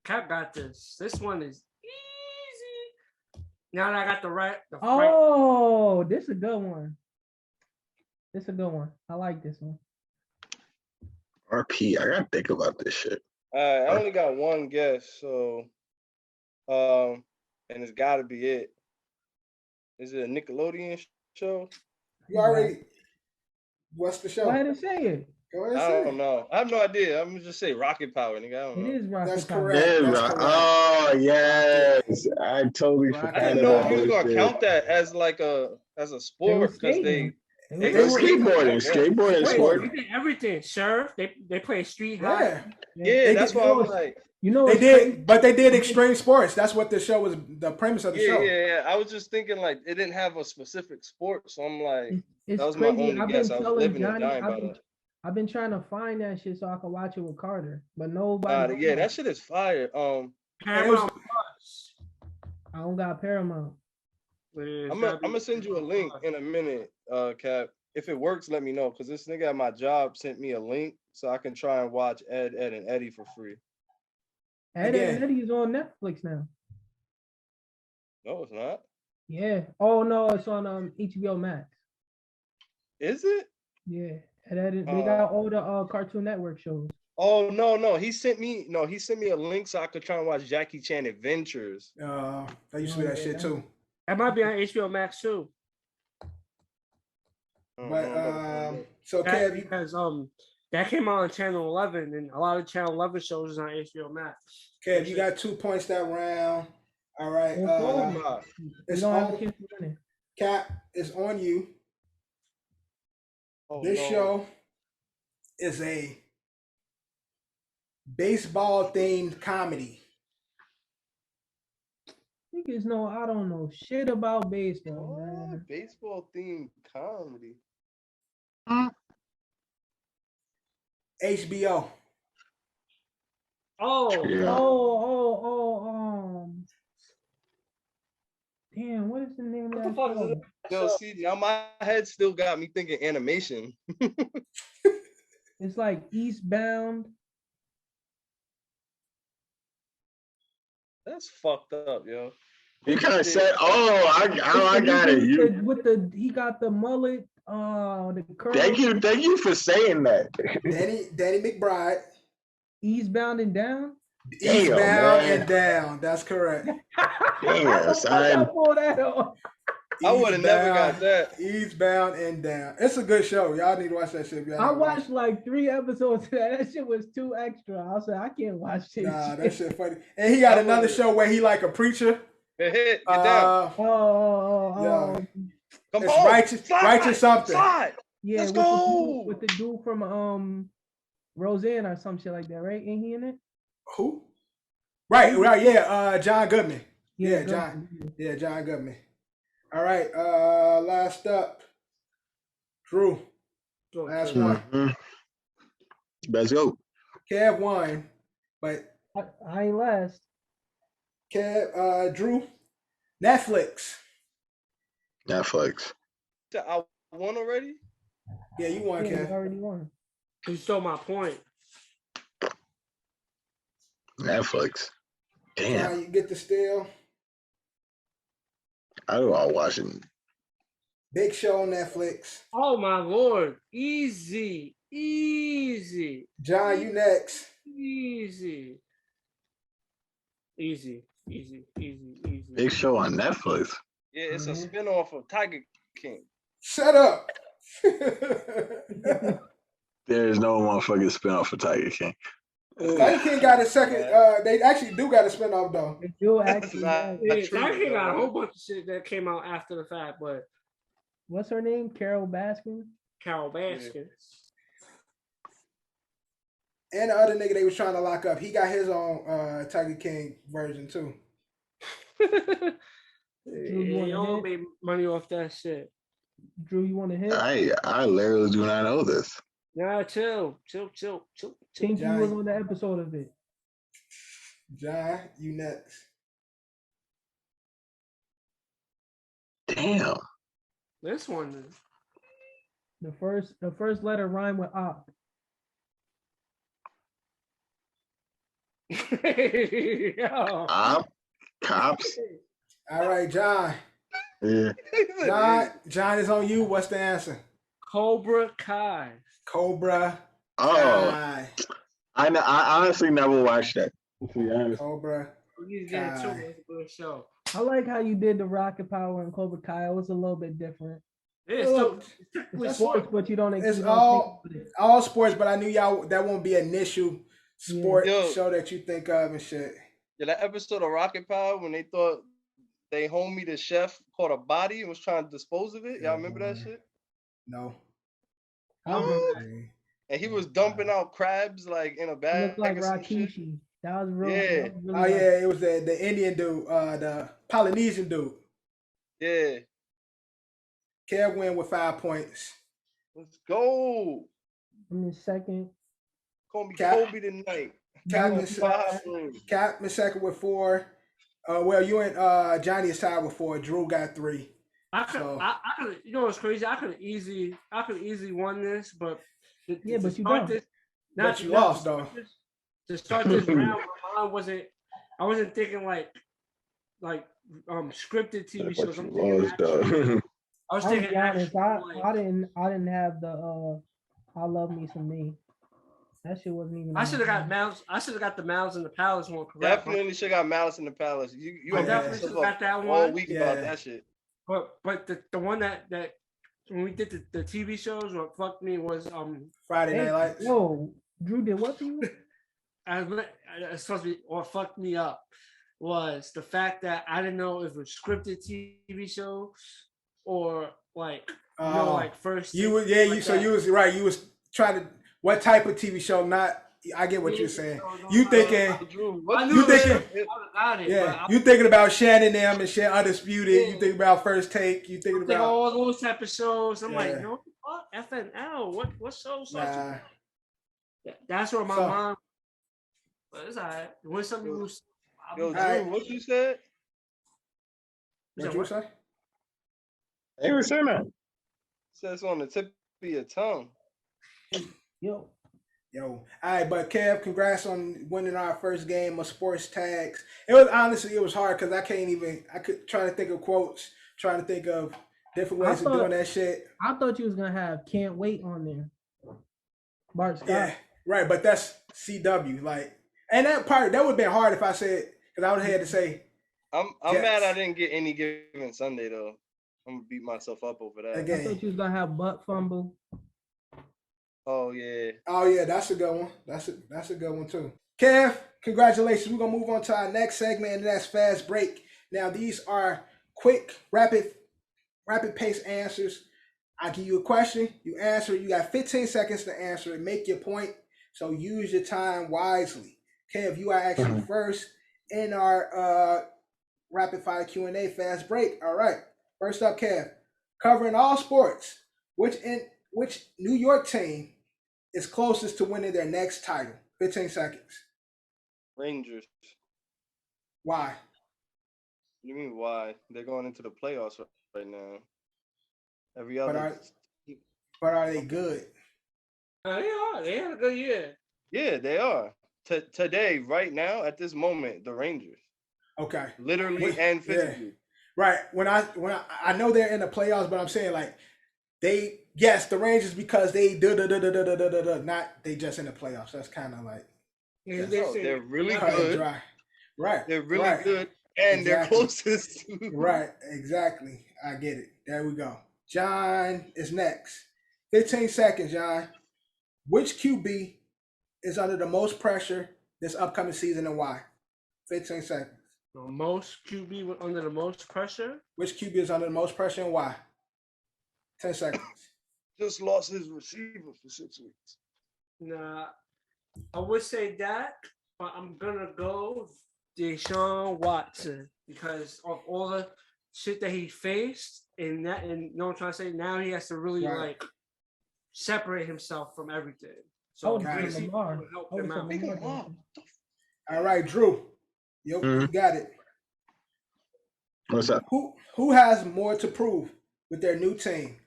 Cap got this. This one is easy. Now that I got the right. Oh, this is a good one. This is a good one. I like this one. RP. I gotta think about this shit. I only got one guess, so and it's gotta be it. Is it a Nickelodeon show? You already. What's the show? Go ahead and say it. Go ahead and I say don't know. I have no idea. I'm gonna just say Rocket Power, nigga. I don't know. It is Rocket That's Power. correct. Yeah, That's correct. oh yes, I totally Right. forgot. I didn't know if about you was this gonna shit. count that as like a sport because they It's skateboarding. Skateboarding Wait, sport. they did everything. Surf. They play street high. Yeah. that's why I'm like. You know, They did, but they did extreme sports. That's what the show was. The premise of the show. Yeah. I was just thinking like it didn't have a specific sport, so I'm like, it's that was my crazy. only guess. I was living and dying by that. I've been trying to find that shit so I can watch it with Carter, but nobody. Yeah, that shit is fire. Paramount Plus. I don't got Paramount. I'm gonna send you a link in a minute, Cap. If it works, let me know, because this nigga at my job sent me a link so I can try and watch Ed, and Eddie for free. Ed and Eddie is on Netflix now. No, it's not. Yeah. Oh no, it's on HBO Max. Is it? Yeah. And they got all the Cartoon Network shows. Oh no. He sent me a link so I could try and watch Jackie Chan Adventures. I used to do that shit too. That might be on HBO Max too. But so Kev, because that came out on Channel 11, and a lot of Channel 11 shows is on HBO Max. Kev, you got 2 points that round. All right. It's on. Cap, it's on you. This show is a baseball themed comedy. Niggas know I don't know shit about baseball, man. Baseball themed comedy. HBO. Damn, what is the name of that What the fuck is it? Yo, see, now my head still got me thinking animation. It's like Eastbound. That's fucked up, yo. You kind of said, I got it. He got the mullet. The curl. Thank you for saying that. Danny McBride. Eastbound and Down. Eastbound and Down. That's correct. Damn, son. I would have never got that. Eastbound and Down. It's a good show. Y'all need to watch that shit. I watched like 3 episodes of that. That shit was too extra. I was like, I can't watch this. Nah, that shit funny. And he got another show where he like a preacher. Get down. Come on, righteous something. Slide. Yeah, let's go. With the dude from Roseanne or some shit like that, right? Ain't he in it? Who? Right, yeah. John Goodman. Yeah, John Goodman. All right, last up. Drew. Last one. Let's go. Kev won, but I ain't last. Kev, Drew. Netflix. I won already? Yeah, you won, Kev. You already won. You stole my point. Netflix. Damn. Now you get the steal. I do all watching. Big show on Netflix. Oh my lord. Easy. John, you next. Easy. Easy. Big show on Netflix. Yeah, it's a spinoff of Tiger King. Shut up. There's no motherfucking spinoff for Tiger King. Tiger King got a second. They actually do got a spinoff though. They do actually. Tiger King got a whole bunch of shit that came out after the fact, but what's her name? Carol Baskin. Carol Baskin. Yeah. And the other nigga they was trying to lock up, he got his own Tiger King version too. They all made money off that shit. Drew, you want to hit? I literally do not know this. Nah, chill. Think you was on the episode of it. John, you next. Damn. This one is the first letter rhyme with op. Yo. Cops. All right, John. Yeah. John is on you. What's the answer? Cobra Kai. Cobra. Oh. Kai. I honestly never watched that. Cobra. You get it too. It's a good show. I like how you did the Rocket Power and Cobra Kai. It was a little bit different. It's sports, but you don't. It's all sports, but I knew y'all that won't be an initial sport show that you think of and shit. Yeah, that episode of Rocket Power when they thought they homie the chef caught a body and was trying to dispose of it. Y'all remember that shit? No. And he was dumping out crabs like in a bag. Looked like Rakishi. That was real. Yeah. That was really it was the Indian dude, the Polynesian dude. Yeah. Kev win with 5 points. Let's go. I'm in second. Call me Kobe tonight. Cap in second with 4. Well, you and Johnny is tied with 4. Drew got 3. I could. You know what's crazy? I could easily won this, but but you don't. But you lost though. To start this round, I wasn't thinking like scripted TV shows. I was thinking. Honest, I didn't have the I Love Me Some Me. That shit wasn't even. I should have got Malice. I should have got the Malice in the Palace one correct. Definitely should have got Malice in the Palace. You definitely should have got that one all week about that shit. But the one that when we did the TV shows, what fucked me was Friday Night Lights. No, Drew did what to you? It's supposed to be or fucked me up was the fact that I didn't know if it was scripted TV show or like first. You were you was right. You was trying to what type of TV show? Not I get what you're saying. You thinking about Shannon them and shit Undisputed. Yeah. You think about First Take. You thinking about all those type of shows. I'm like, no, what FNL? What show? That's where my mom. But it's alright. When something was, Drew, what you said? What you say? Hey, what's saying that? Says on the tip of your tongue. Yo. All right, but Kev, congrats on winning our first game of sports tags. It was hard because I could try to think of quotes, trying to think of different ways of doing that shit. I thought you was gonna have Can't Wait on there. Bart Scott. Yeah, right, but that's CW. Like, and that would have been hard if I said, because I would have had to say. I'm mad I didn't get any given Sunday though. I'm gonna beat myself up over that. I thought you was gonna have Butt Fumble. Oh yeah, that's a good one. That's a good one too. Kev, congratulations. We're gonna move on to our next segment, and that's Fast Break. Now these are quick, rapid pace answers. I give you a question, you answer. You got 15 seconds to answer it. Make your point. So use your time wisely. Kev, you are actually first in our rapid fire Q&A Fast Break. All right. First up, Kev, covering all sports. Which New York team is closest to winning their next title? 15 seconds. Rangers. Why? What do you mean why? They're going into the playoffs right now. Every other. But are they good? They are. They had a good year. Yeah, they are. Today, right now, at this moment, the Rangers. Okay. Literally and physically. Yeah. Right. When I know they're in the playoffs, but I'm saying like the Rangers because they not they just in the playoffs. That's kind of like they're really good. Dry. Right. They're really good, and they're closest. Right. Exactly. I get it. There we go. John is next. 15 seconds, John. Which QB is under the most pressure this upcoming season and why? 15 seconds. The most QB under the most pressure? Which QB is under the most pressure and why? 10 seconds. Just lost his receiver for 6 weeks. Nah, I would say that, but I'm gonna go Deshaun Watson because of all the shit that he faced, and you know what I'm trying to say. Now he has to really like separate himself from everything. So Lamar. help him out. All right, Drew. You got it. What's up? Who has more to prove with their new team?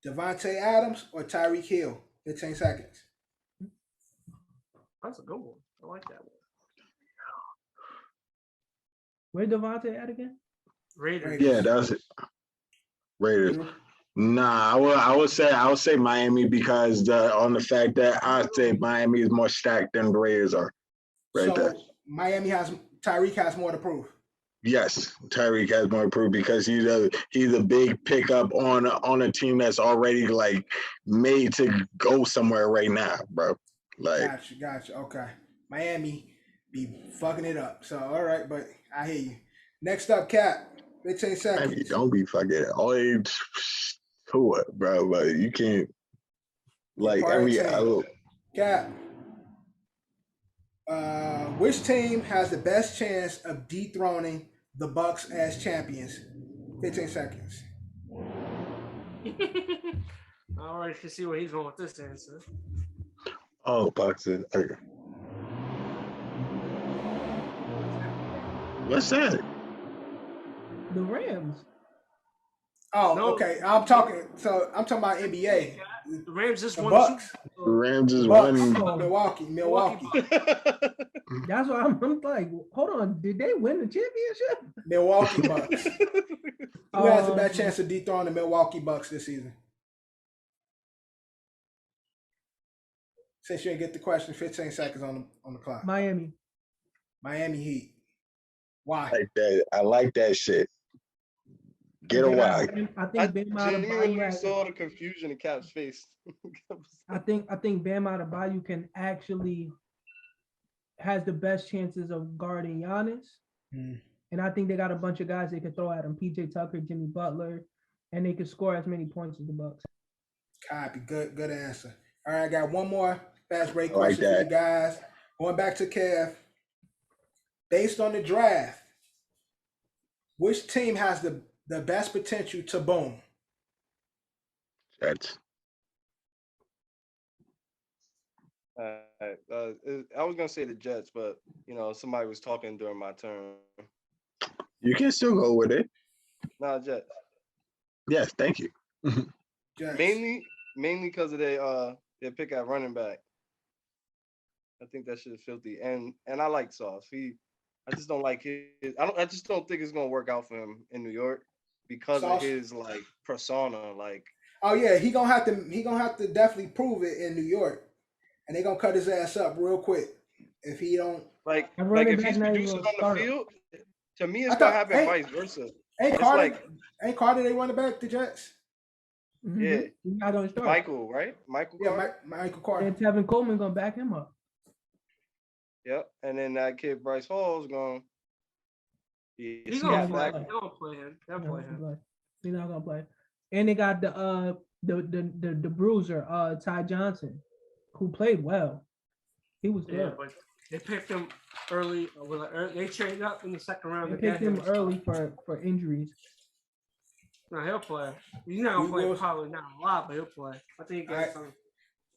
Devontae Adams or Tyreek Hill? 15 seconds. That's a good one. I like that one. Where Devontae at again? Raiders. Yeah, that's it. Raiders. Nah, I would say Miami because on the fact that I say Miami is more stacked than the Raiders are. Right there. Tyreek has more to prove. Yes, Tyreek has more to prove because he's a big pickup on a team that's already like made to go somewhere right now, bro. Like, Gotcha. Okay, Miami be fucking it up. So all right, but I hear you. Next up, Cap. 15 seconds. Miami don't be fucking always to it, bro. But you can't like Cap. Which team has the best chance of dethroning the Bucks as champions? 15 seconds. I already can see where he's going with this answer. Oh, Bucks. What's that? The Rams. Oh, no. Okay. I'm talking about NBA. The Rams just won. Bucks. The Rams just won. Milwaukee. That's why I'm like, hold on, did they win the championship? Milwaukee Bucks. Who has the best chance of dethroning the Milwaukee Bucks this season? Since you didn't get the question, 15 seconds on the clock. Miami Heat. Why? I like that shit. Get a why. I think Bam Adebayo saw the confusion in Cap's face. I think Bam Adebayo can actually has the best chances of guarding Giannis. And I think they got a bunch of guys they can throw at him. PJ Tucker, Jimmy Butler, and they can score as many points as the Bucks. Copy. Good answer. All right, I got one more fast break question for you guys. Going back to Kev. Based on the draft, which team has the best potential to boom? Jets. I was gonna say the Jets, but somebody was talking during my turn. You can still go with it. Nah, Jets. Yes, thank you. Jets. Mainly because of their pick at running back. I think that shit is filthy, and I like Sauce. I just don't like his. I just don't think it's gonna work out for him in New York because of his like persona. Like, oh yeah, he gonna have to definitely prove it in New York, and they gonna cut his ass up real quick if he don't. Like if he's producing on the field, to me it's gonna happen vice versa. Ain't Carter they running back the Jets? Mm-hmm. Yeah, Michael, right? Michael. Yeah, Michael Carter. And Tevin Coleman gonna back him up. Yep, and then that kid Bryce Hall's going. He's gonna play. They're gonna play him. They'll play him. He's not gonna play. And they got the bruiser, Ty Johnson, who played well. He was good. Yeah, but they picked him early. They traded up in the second round. They picked him early for injuries. No, he'll play. He's not gonna play probably not a lot, but he'll play. I think he gets some.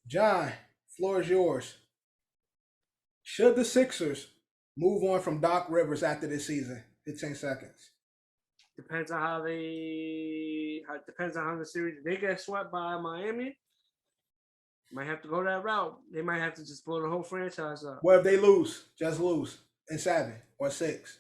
John, floor is yours. Should the Sixers move on from Doc Rivers after this season? 15 seconds. Depends on how the series. If they get swept by Miami, might have to go that route. They might have to just blow the whole franchise up. What if they lose? Just lose in 7 or 6.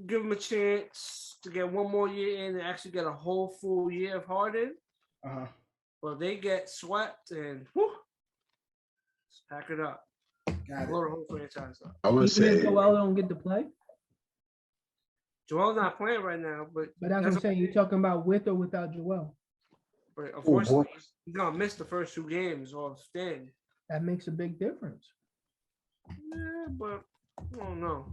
Give them a chance to get one more year in and actually get a whole full year of Harden. But if they get swept and let's pack it up. Blow the whole franchise up. I would Even say if Joel don't get to play. Joel's not playing right now, but That's what I'm saying. You're talking about with or without Joel. But unfortunately, he's gonna miss the first 2 games off Sting. That makes a big difference. Yeah, but I don't know.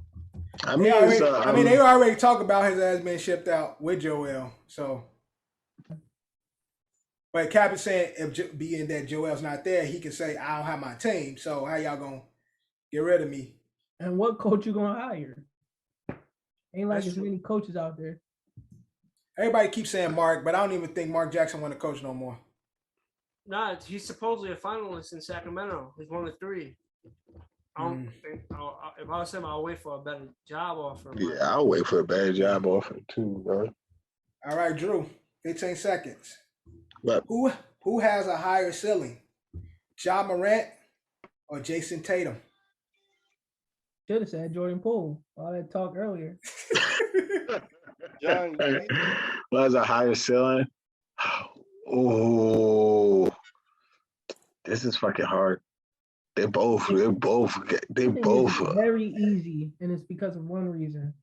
I mean, they already talk about his ass being shipped out with Joel. So, but Cap is saying if being that Joel's not there, he can say I don't have my team. So how y'all gonna get rid of me? And what coach you gonna hire? Ain't like there's many coaches out there. Everybody keeps saying Mark, but I don't even think Mark Jackson want to coach no more. Nah, he's supposedly a finalist in Sacramento. He's one of 3. I don't think if I was him, I'll wait for a better job offer. Yeah, I'll wait for a better job offer too, bro. All right, Drew, 15 seconds. But who has a higher ceiling, Ja Morant or Jason Tatum? Should have said Jordan Poole. All that talk earlier. John, who has a higher ceiling? Oh, this is fucking hard. They're both very easy, and it's because of one reason.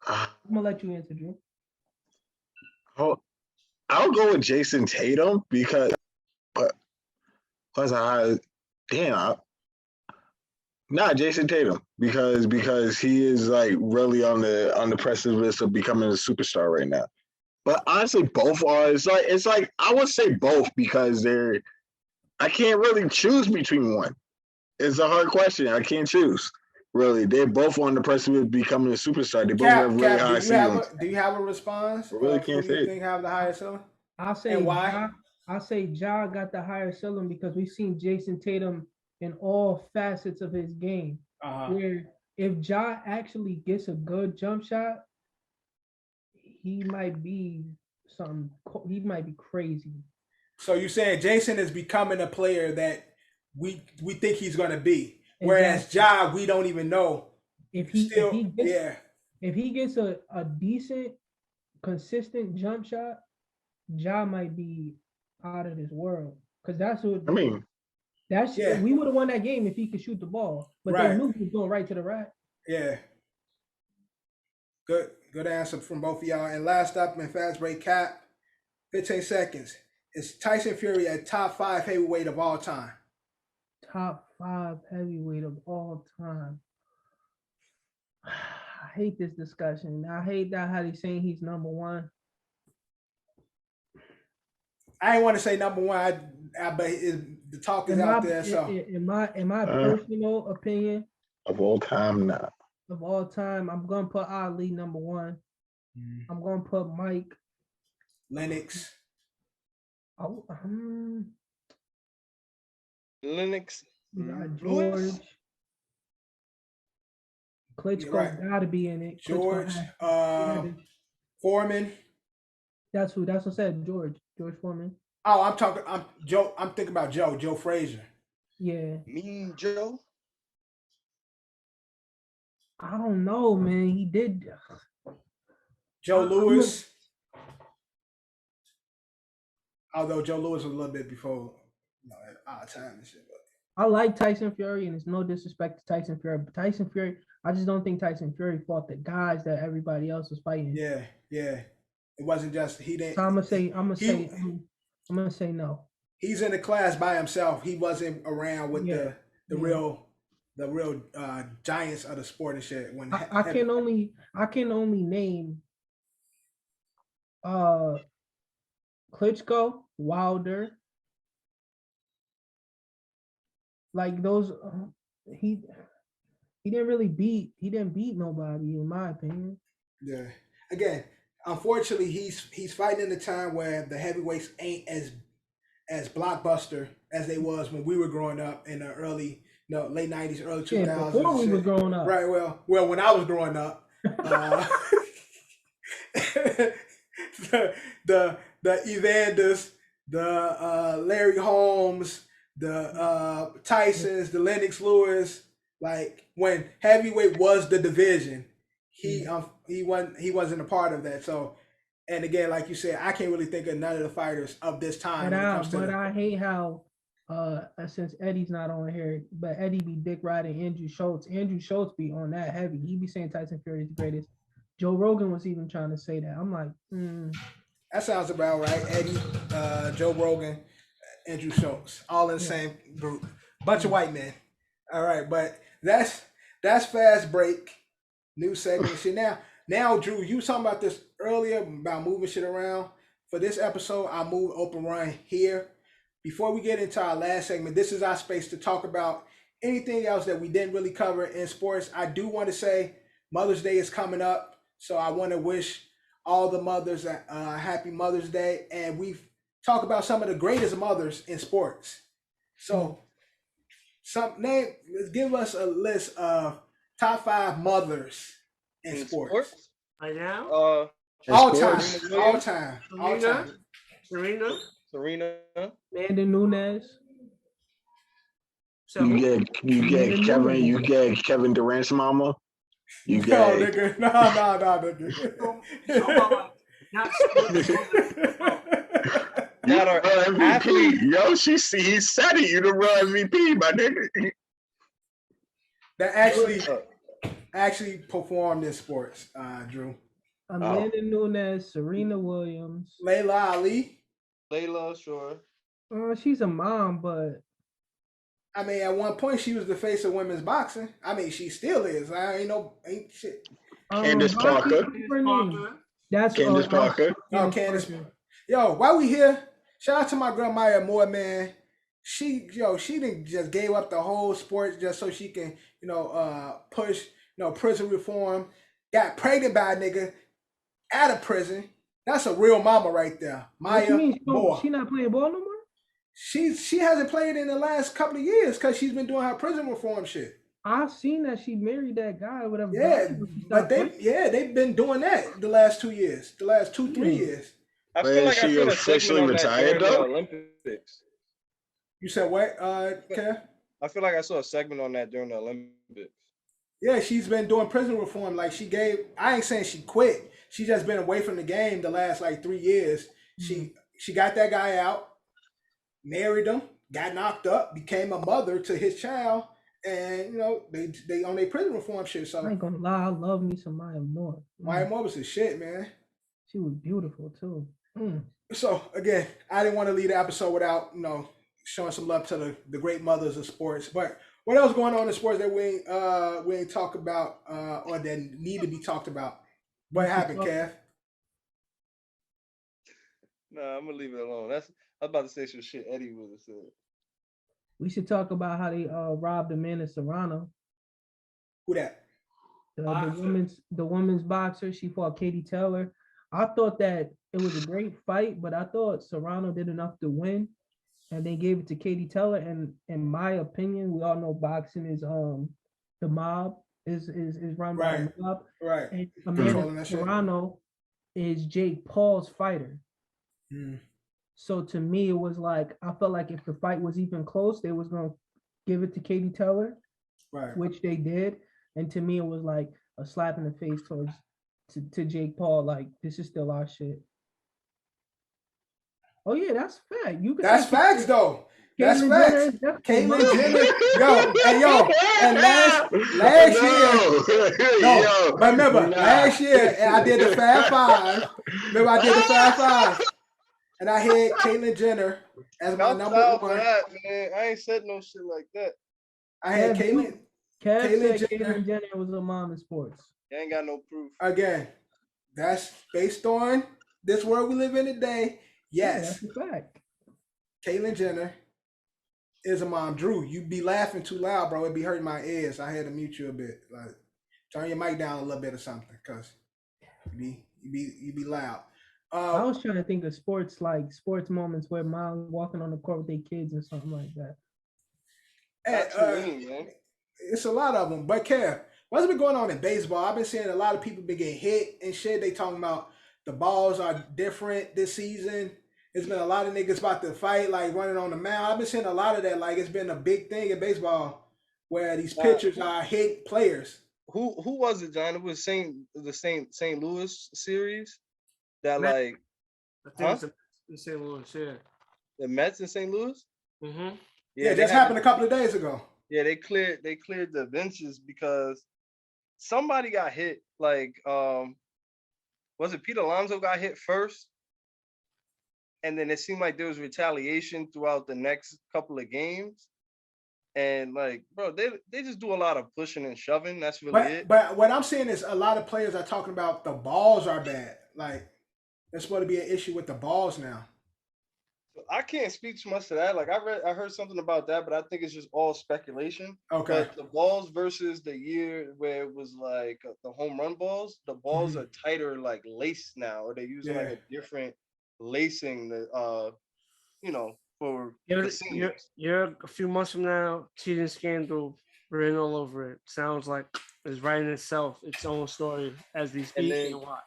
I'm gonna let you answer, Drew. I'll go with Jason Tatum because Jason Tatum because he is like really on the precipice of becoming a superstar right now. But honestly, both are. It's like I would say both because I can't really choose between one. It's a hard question. I can't choose. Really, they're both on the precipice of becoming a superstar. They both have really high ceilings. Do you have a response? I really can't say. Who do you think have the highest ceiling? I'll say and why. I'll say Ja got the higher ceiling because we've seen Jason Tatum in all facets of his game. Where if Ja actually gets a good jump shot, he might be crazy. So you're saying Jason is becoming a player that we think he's gonna be, whereas Ja we don't even know if he gets a decent, consistent jump shot, Ja might be out of this world because that's what I mean. We would have won that game if he could shoot the ball, but they knew he was going right to the rack. Yeah. Good answer from both of y'all. And last up in fast break, Cap, 15 seconds. Is Tyson Fury a top 5 heavyweight of all time? Top 5 heavyweight of all time. I hate this discussion. I hate that how he's saying he's number 1. I didn't want to say number 1, but the talk is out there. So, in my personal opinion, of all time, of all time, I'm gonna put Ali number 1. I'm gonna put Mike, Lennox. Lennox, George, Klitschko's gotta be in it. George, Foreman. That's what I said. George Foreman. Oh, I'm Joe. I'm thinking about Joe Frazier. Yeah. Mean Joe. I don't know, man. He did. Joe Louis. Although Joe Louis was a little bit before our time and shit. But I like Tyson Fury, and it's no disrespect to Tyson Fury, but Tyson Fury, I just don't think Tyson Fury fought the guys that everybody else was fighting. Yeah. It wasn't just he didn't. So I'm gonna say no. He's in the class by himself. He wasn't around with the real giants of the sport and shit. When I can only name Klitschko, Wilder, like those. He didn't beat nobody in my opinion. Yeah. Again, unfortunately, he's fighting in a time where the heavyweights ain't as blockbuster as they was when we were growing up in the late 90s, early 2000s. Yeah, before we was growing up. Right. Well, when I was growing up, the Evanders, the Larry Holmes, the Tysons, the Lennox Lewis, like when heavyweight was the division, he wasn't a part of that. So, and again, like you said, I can't really think of none of the fighters of this time. But I hate how since Eddie's not on here, but Eddie be dick riding Andrew Schultz. Andrew Schultz be on that heavy. He be saying Tyson Fury is the greatest. Joe Rogan was even trying to say that. I'm like, that sounds about right. Eddie, Joe Rogan, Andrew Schultz, all in the same group. Bunch of white men. All right, but that's fast break. New segment shit. Now, Drew, you were talking about this earlier about moving shit around. For this episode, I moved Open Run here. Before we get into our last segment, this is our space to talk about anything else that we didn't really cover in sports. I do want to say Mother's Day is coming up, so I want to wish all the mothers a happy Mother's Day. And we've talked about some of the greatest mothers in sports. So, give us a list of top 5 mothers in sports. Right now? All time. Serena. Amanda Nunes. You get Kevin Durant's mama. You get nigga. No, nigga. MVP. Yo, he said it. You the real MVP, my nigga. That actually performed in sports, Drew. Amanda Nunes, Serena Williams, Layla Ali. Layla, sure. She's a mom, but I mean, at one point she was the face of women's boxing. I mean, she still is. Ain't shit. Candace Parker. That's Candace Parker. Oh, Candace. Yo, while we here, shout out to my girl Maya Moore, man. She didn't just gave up the whole sport just so she can, push, prison reform. Got pregnant by a nigga out of prison. That's a real mama right there. Maya Moore. She not playing ball no more? She hasn't played in the last couple of years because she's been doing her prison reform shit. I've seen that she married that guy, whatever. Yeah, but they've been doing that the last 2 years, the last 2-3 years. I feel like she officially retired though. Olympics. You said what, Kev? I feel like I saw a segment on that during the Olympics. Yeah, she's been doing prison reform. Like I ain't saying she quit. She just been away from the game the last 3 years. She got that guy out, married him, got knocked up, became a mother to his child, and they on their prison reform shit. So I ain't gonna lie, I love me some Maya Moore. Maya Moore was the shit, man. She was beautiful too. So again, I didn't want to leave the episode without showing some love to the great mothers of sports. But what else going on in sports that we ain't talk about or that need to be talked about? What happened, Kev? Nah, I'm gonna leave it alone. I was about to say some shit Eddie would have said. We should talk about how they robbed Amanda Serrano. Who that? The women's boxer. She fought Katie Taylor. I thought that it was a great fight, but I thought Serrano did enough to win, and they gave it to Katie Taylor. And in my opinion, we all know boxing is the mob is run by the mob. Right. And Amanda Serrano is Jake Paul's fighter. So to me, it was like I felt like if the fight was even close, they was gonna give it to Katie Taylor, which they did. And to me, it was like a slap in the face to Jake Paul. Like, this is still our shit. Oh yeah, that's fact. That's facts though. That's facts. Caitlyn Jenner, and last year, but remember last year, and I did the Fab Five. Remember, I did the Fab Five, and I had Caitlyn Jenner as my number one. That, man. I ain't said no shit like that. I had Caitlyn Jenner was a mom in sports. You ain't got no proof. Again, that's based on this world we live in today. Yes, that's a fact. Caitlyn Jenner is a mom. Drew, you be laughing too loud, bro. It be hurting my ears. I had to mute you a bit. Like, turn your mic down a little bit or something, cause you be loud. I was trying to think of sports moments where moms walking on the court with their kids and something like that. It's a lot of them. But Kev, what's been going on in baseball? I've been seeing a lot of people been getting hit and shit. They talking about the balls are different this season. There's been a lot of niggas about to fight, like running on the mound. I've been seeing a lot of that. Like, it's been a big thing in baseball where these pitchers are hit players. Who was it, John? It was the St. Louis series that I think it's in St. Louis, yeah. The Mets in St. Louis? Mm-hmm. Yeah, just happened a couple of days ago. Yeah, they cleared the benches because somebody got hit. Like, was it Pete Alonso got hit first? And then it seemed like there was retaliation throughout the next couple of games. And like, bro, they just do a lot of pushing and shoving. That's really it. But what I'm saying is a lot of players are talking about the balls are bad. Like, there's supposed to be an issue with the balls now. I can't speak too much to that. Like I heard something about that, but I think it's just all speculation. Okay. But the balls versus the year where it was like the home run balls, the balls are tighter, like lace now, or they use like a different lacing that for you're a few months from now, cheating scandal written all over it. Sounds like it's writing itself, its own story as we speak and watch.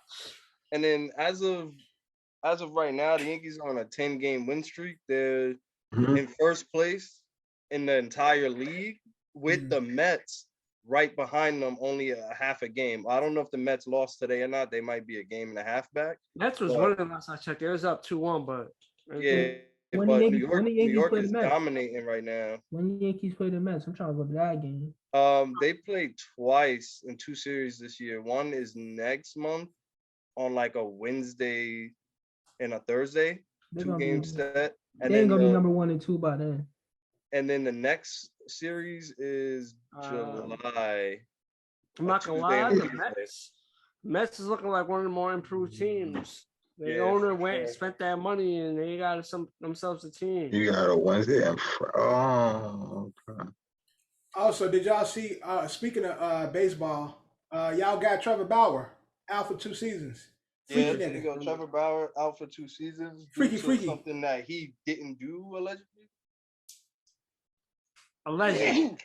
And then as of right now, the Yankees are on a 10-game win streak. They're in first place in the entire league with the Mets right behind them, only a half a game. I don't know if the Mets lost today or not. They might be a game and a half back. Mets was one of them last I checked. It was up 2-1, but New York is dominating right now. When the Yankees play the Mets, I'm trying to go to that game. They played twice in 2 series this year. One is next month on like a Wednesday and a Thursday, 2 game set. And they ain't gonna be number 1 and 2 by then. And then the next series is July. I'm not gonna lie, the Mets is looking like one of the more improved teams. The owner went and spent that money, and they got themselves a team. You got a Wednesday and okay. Also, did y'all see? Speaking of baseball, y'all got Trevor Bauer out for 2 seasons. Yeah, there you go. Trevor Bauer out for 2 seasons. Freaky. Something that he didn't do allegedly. Allegedly.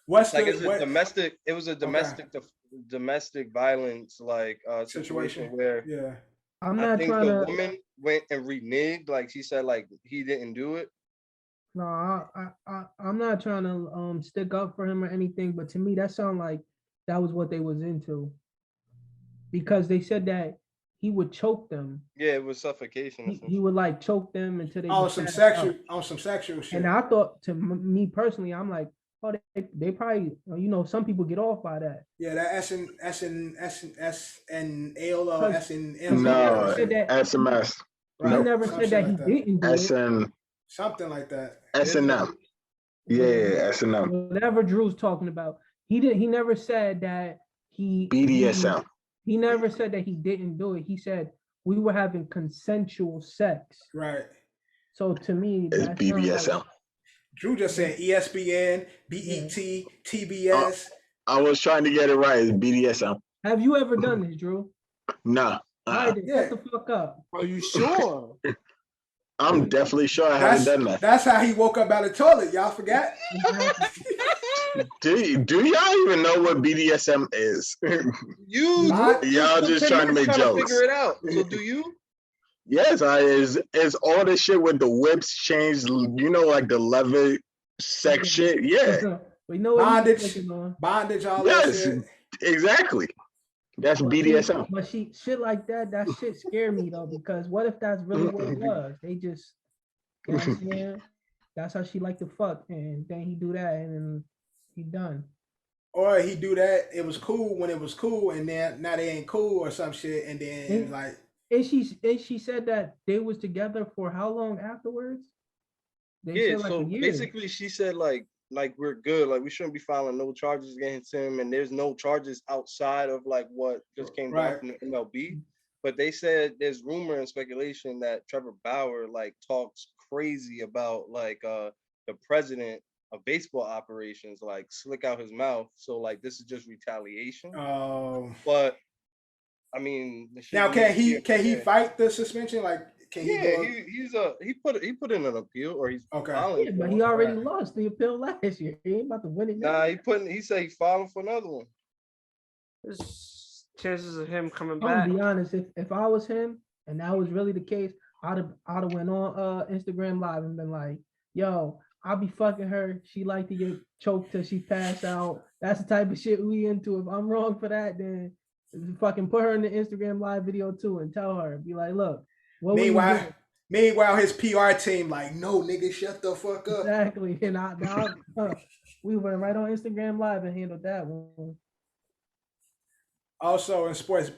What's like domestic? It was a domestic violence like situation where I'm not I think trying the to. woman went and reneged. Like she said, like he didn't do it. No, I'm not trying to stick up for him or anything, but to me that sounded like that was what they was into, because they said that he would choke them. Yeah, it was suffocation. He would like choke them until they some sexual shit. And I thought, to me personally, I'm like, oh, they probably, some people get off by that. Yeah, that SNL or SNM. No, SMS. He never said that he didn't do it. Something like that. SNM. Yeah, SNM. Whatever Drew's talking about. He never said that he BDSM. He never said that he didn't do it. He said we were having consensual sex. Right. So to me, it's BDSM. Drew just said ESPN, BET, TBS. I was trying to get it right. It's BDSM. Have you ever done this, Drew? No. Shut the fuck up. Are you sure? I'm definitely sure I haven't done that. That's how he woke up out of the toilet. Y'all forgot? Do y'all even know what BDSM is? Y'all just trying to make jokes. Figure it out. So do you? Yes, is all this shit with the whips changed, like the leather sex shit. Yeah. We know bondage, all that shit. Yes, exactly. That's BDSM. But shit like that shit scared me though, because what if that's really what it was? They just, that's how she liked to fuck, and then he do that, and then he done. Or he do that, it was cool when it was cool, and then now they ain't cool or some shit, and then like. And she said that they was together for how long afterwards? Basically she said like we're good, like we shouldn't be filing no charges against him, and there's no charges outside of like what just came down from the MLB. But they said there's rumor and speculation that Trevor Bauer like talks crazy about like the president of baseball operations, like slick out his mouth. So like this is just retaliation. But I mean, now can he fight the suspension? Like, can he? Yeah, he put in an appeal, or he's filing. Yeah, but he already lost the appeal last year. He ain't about to win it. Nah, he said he's filing for another one. There's chances of him coming back. I'm gonna be honest. If I was him and that was really the case, I'd have went on Instagram Live and been like, "Yo, I'll be fucking her. She like to get choked till she pass out. That's the type of shit we into. If I'm wrong for that, then." Fucking put her in the Instagram live video too and tell her, be like, look. Meanwhile, his PR team like, no, nigga, shut the fuck up. Exactly. And we went right on Instagram Live and handled that one. Also in sports,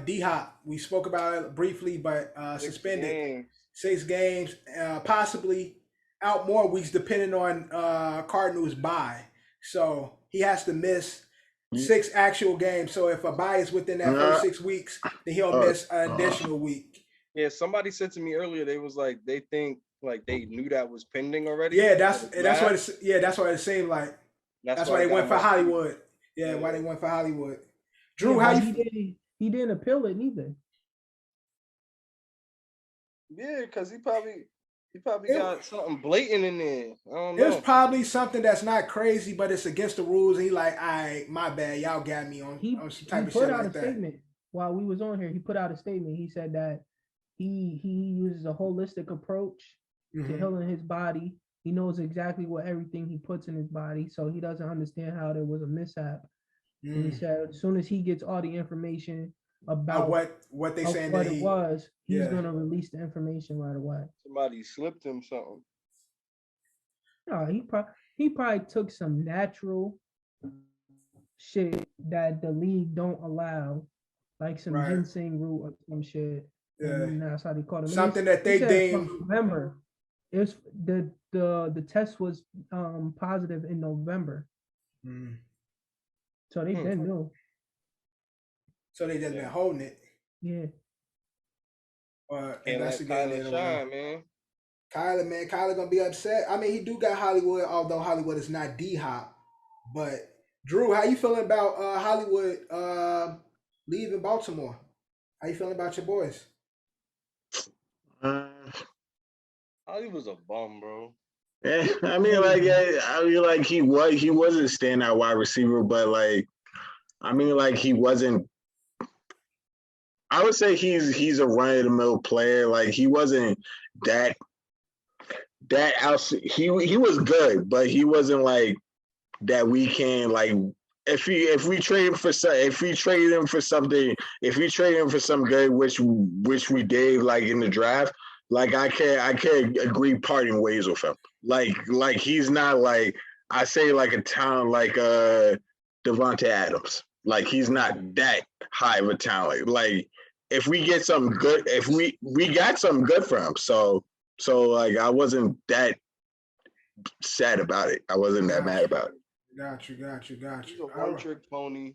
D-Hop, we spoke about it briefly, but suspended 6 games, possibly out more weeks depending on Cardinals' bye. So he has to miss 6 actual games. So if a bye is within that first 6 weeks, then he'll miss an additional week. Yeah, somebody said to me earlier, they was like, they think like they knew that was pending already. Yeah, that's what it seemed like. That's why they went for Hollywood. Yeah, why they went for Hollywood. Drew, how you? He didn't appeal it neither. Yeah, because he probably got something blatant in there. I don't know. It was probably something that's not crazy, but it's against the rules. And he like, my bad, y'all got me on some type of shit like that. He put out a statement while we was on here. He put out a statement. He said that he uses a holistic approach to healing his body. He knows exactly what everything he puts in his body, so he doesn't understand how there was a mishap. And he said as soon as he gets all the information about what they saying what it was, he's gonna release the information right away. Somebody slipped him something. No, he probably took some natural shit that the league don't allow, like some ginseng root or some shit. Yeah, and that's how they call it. Something that they deem. Remember, it was the test was positive in November. So they didn't know. So they just been holding it. Yeah. Investigating it. Man. Kyler gonna be upset. I mean, he do got Hollywood, although Hollywood is not D-Hop. But Drew, how you feeling about Hollywood leaving Baltimore? How you feeling about your boys? Hollywood's a bum, bro. Yeah, I mean, he was a standout wide receiver, but like, I mean, like he wasn't. I would say he's a run of the mill player. Like he wasn't that out. He was good, but he wasn't like that. We can like if we trade him for some good, which we did like in the draft. Like I can't agree parting ways with him. Like he's not like I say like a talent like Devontae Adams. Like he's not that high of a talent. Like if we get something good, if we got something good for him. So like I wasn't that sad about it. I wasn't that mad about it. Got you. He's a one-trick pony.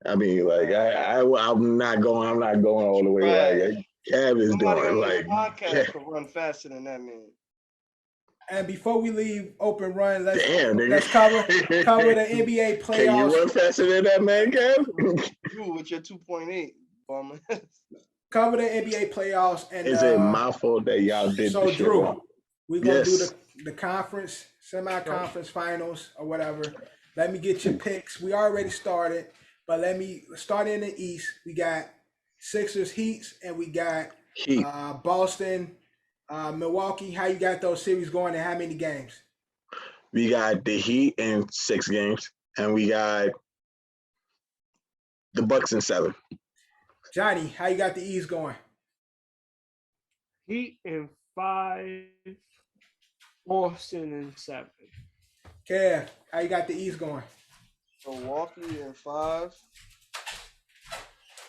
I mean, like I'm not going all the way. Like Cav is doing. Like podcast could run faster than that man. And before we leave open run, let's cover the NBA playoffs. Can you run faster than that man, Cav? You with your 2.8, bummer. Cover the NBA playoffs and is it my fault that y'all did? So Drew, we're gonna do the conference, semi-conference finals or whatever. Let me get your picks. We already started. But let me start in the East. We got Sixers, Heats, and we got Boston, Milwaukee. How you got those series going and how many games? We got the Heat in 6 games, and we got the Bucks in 7. Johnny, how you got the East going? Heat in 5, Boston in 7. Kev, how you got the East going? Milwaukee in 5.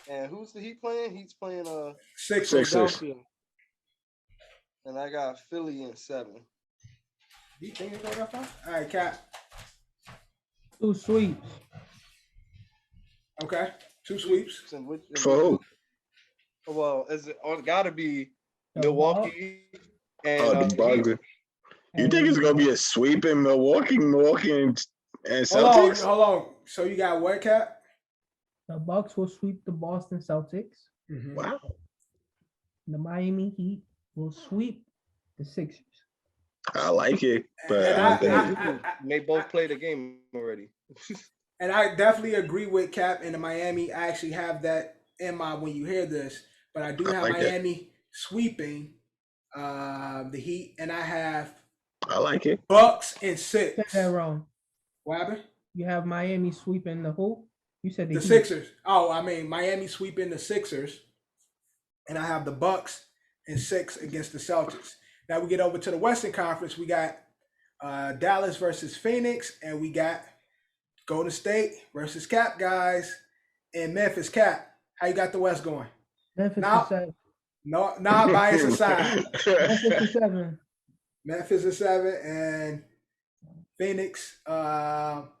And who's the Heat playing? Heat's playing Sixers. And I got Philly in 7. You think it's going that far? All right, Cap. 2 sweeps. Okay. 2 sweeps. For who? Well, it gotta be Milwaukee and the Bucks. You think it's gonna be a sweep in Milwaukee and Celtics? Hold on. So you got what, Cap? The Bucks will sweep the Boston Celtics. Mm-hmm. Wow. The Miami Heat will sweep the Sixers. I like it, but they both played the game already. And I definitely agree with Cap and the Miami. I actually have that in mind when you hear this, but I do have Miami sweeping the Heat, and I like it. Bucks in 6. You said that wrong. What happened? You have Miami sweeping the who? You said the Heat. Sixers. Oh, I mean Miami sweeping the Sixers. and I have the Bucks in 6 against the Celtics. Now we get over to the Western Conference. We got Dallas versus Phoenix, and we got Golden State versus Cap, guys, and Memphis. Cap, how you got the West going? Memphis Now, is 7. No bias aside. Memphis is 7. Memphis is 7, and Phoenix, Mavs.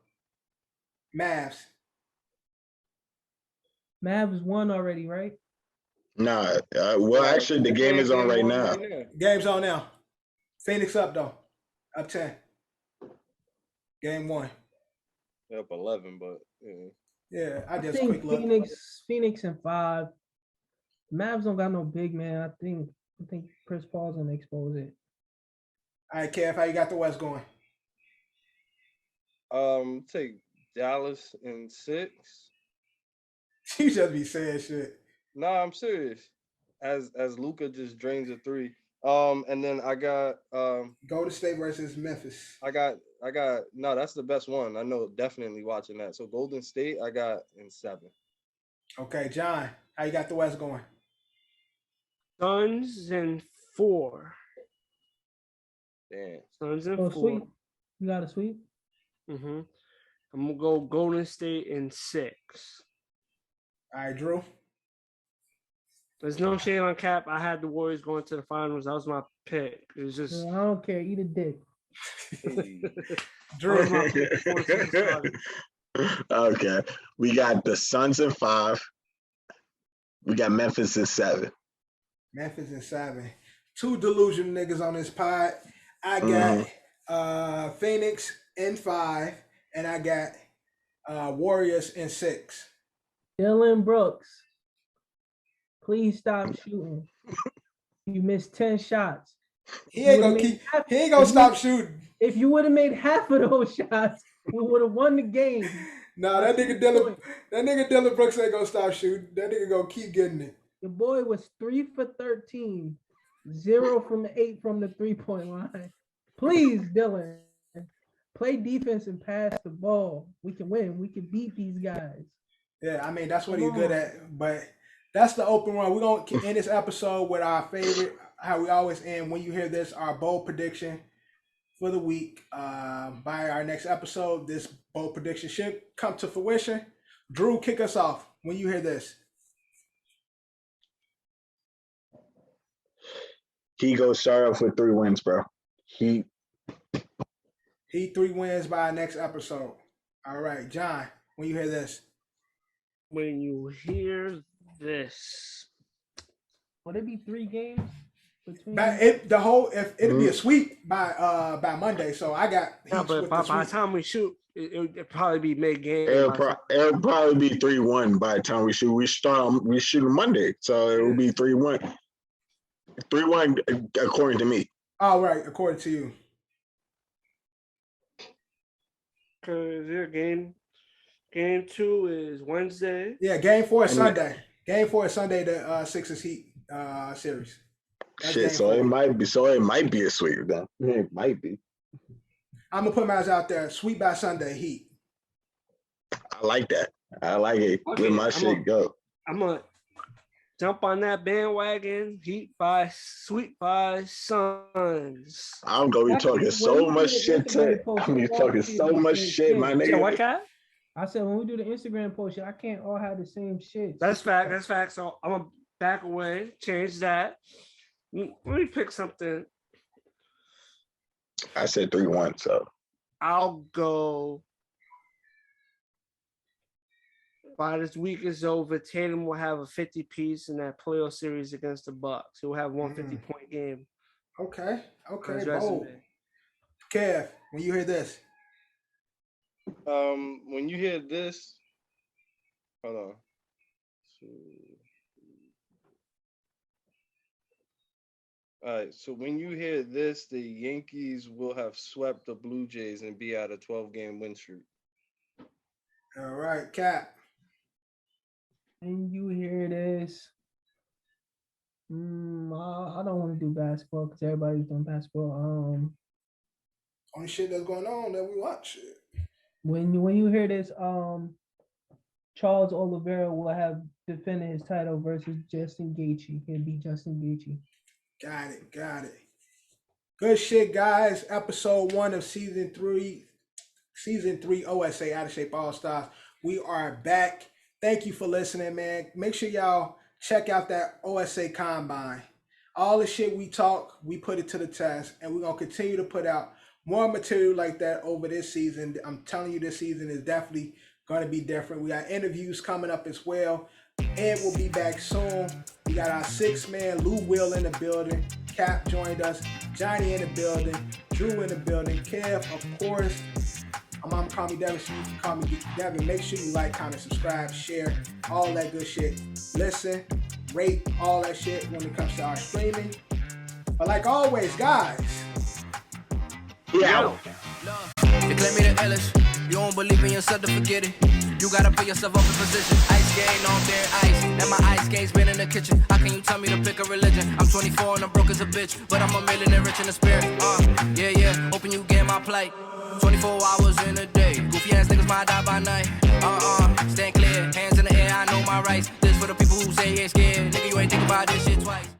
Mavs won already, right? Nah, well, actually, the game is on right now. Game's on now. Phoenix up, though. Up 10. Game 1. Up 11, but yeah. Yeah, I just think quick look. Phoenix and 5. Mavs don't got no big man. I think Chris Paul's gonna expose it. All right, Kev, how you got the West going? Take Dallas in 6. You just be saying shit. Nah, I'm serious. As Luka just drains a 3. And then I got Golden State versus Memphis. I got no, that's the best one. I know, definitely watching that. So Golden State I got in 7. Okay, John, how you got the West going? Suns in 4. Damn. Suns in 4. Sweep. You got a sweep? Mm-hmm. I'm gonna go Golden State in 6. All right, Drew. There's no shade on Cap. I had the Warriors going to the finals. That was my pick. It was just. I don't care. Eat a dick. Drew. Okay, we got the Suns in 5. We got Memphis in 7. Memphis in 7. 2 delusional niggas on this pod. I got Phoenix in 5, and I got Warriors in 6. Dylan Brooks, please stop shooting. You missed 10 shots. He ain't gonna stop shooting. If you would have made half of those shots, we would have won the game. No, that nigga Dylan Brooks ain't gonna stop shooting. That nigga gonna keep getting it. The boy was 3 for 13, 0 from the 8 from the 3-point line. Please, Dylan, play defense and pass the ball. We can win. We can beat these guys. Yeah, I mean, that's what he's good at. But that's the open run. We're going to end this episode with our favorite, how we always end when you hear this, our bold prediction for the week. By our next episode, this bold prediction should come to fruition. Drew, kick us off when you hear this. He goes start off with 3 wins, bro. He 3 wins by our next episode. All right, John, when you hear this. When you hear this. Would it be 3 games? It'll be a sweep by Monday. So I got. Yeah, but by the time we shoot, it'll probably be mid game. It'll probably be 3-1 by the time we shoot. We shoot on Monday, so it will be 3-1. 3-1 according to me. All right, according to you. Cause your game 2 is Wednesday. Yeah, game 4 is Sunday. Game 4 is Sunday. The Sixers Heat series. That's shit, so 4. It might be a sweep then. It might be. I'm gonna put mine out there. Sweep by Sunday, Heat. I like that. I like it. Okay, Let my shit go. I'm gonna jump on that bandwagon. Sweep by Suns. I'm gonna be talking so much shit to. I'm gonna be talking so much shit, my nigga. What, Cat? I said when we do the Instagram post, I can't all have the same shit. That's fact. So I'm gonna back away, change that. Let me pick something. I said 3-1, so I'll go. By this week is over, Tatum will have a 50 piece in that playoff series against the Bucks. He'll have 150-point game. Okay. Bold. Kev, when you hear this. When you hear this, hold on. All right, so when you hear this, the Yankees will have swept the Blue Jays and be at a 12-game win streak. All right, Cap. And you hear this. I don't want to do basketball because everybody's doing basketball. Only shit that's going on that we watch it. When you hear this, Charles Oliveira will have defending his title versus Justin Gaethje. He'll beat Justin Gaethje. Got it. Good shit, guys. Episode 1 of season 3 OSA Out of Shape All-Stars. We are back. Thank you for listening, man. Make sure y'all check out that OSA Combine. All the shit we talk, we put it to the test, and we're going to continue to put out more material like that over this season. I'm telling you, this season is definitely going to be different. We got interviews coming up as well. Ed will be back soon. We got our 6-man, Lou Will in the building. Cap joined us. Johnny in the building. Drew in the building. Kev, of course. My mom call me Devin. She used to call me Devin. Make sure you like, comment, subscribe, share, all that good shit. Listen, rate, all that shit when it comes to our streaming. But like always, guys. Yeah. They claim me the illest. You don't believe in yourself to forget it. You gotta put yourself up in position. Ice skate on bare ice, and my ice skate's been in the kitchen. How can you tell me to pick a religion? I'm 24 and I'm broke as a bitch, but I'm a millionaire rich in the spirit. Yeah, hoping you get my plight. 24 hours in a day. Goofy ass niggas might die by night. Stand clear, hands in the air, I know my rights. This for the people who say they scared.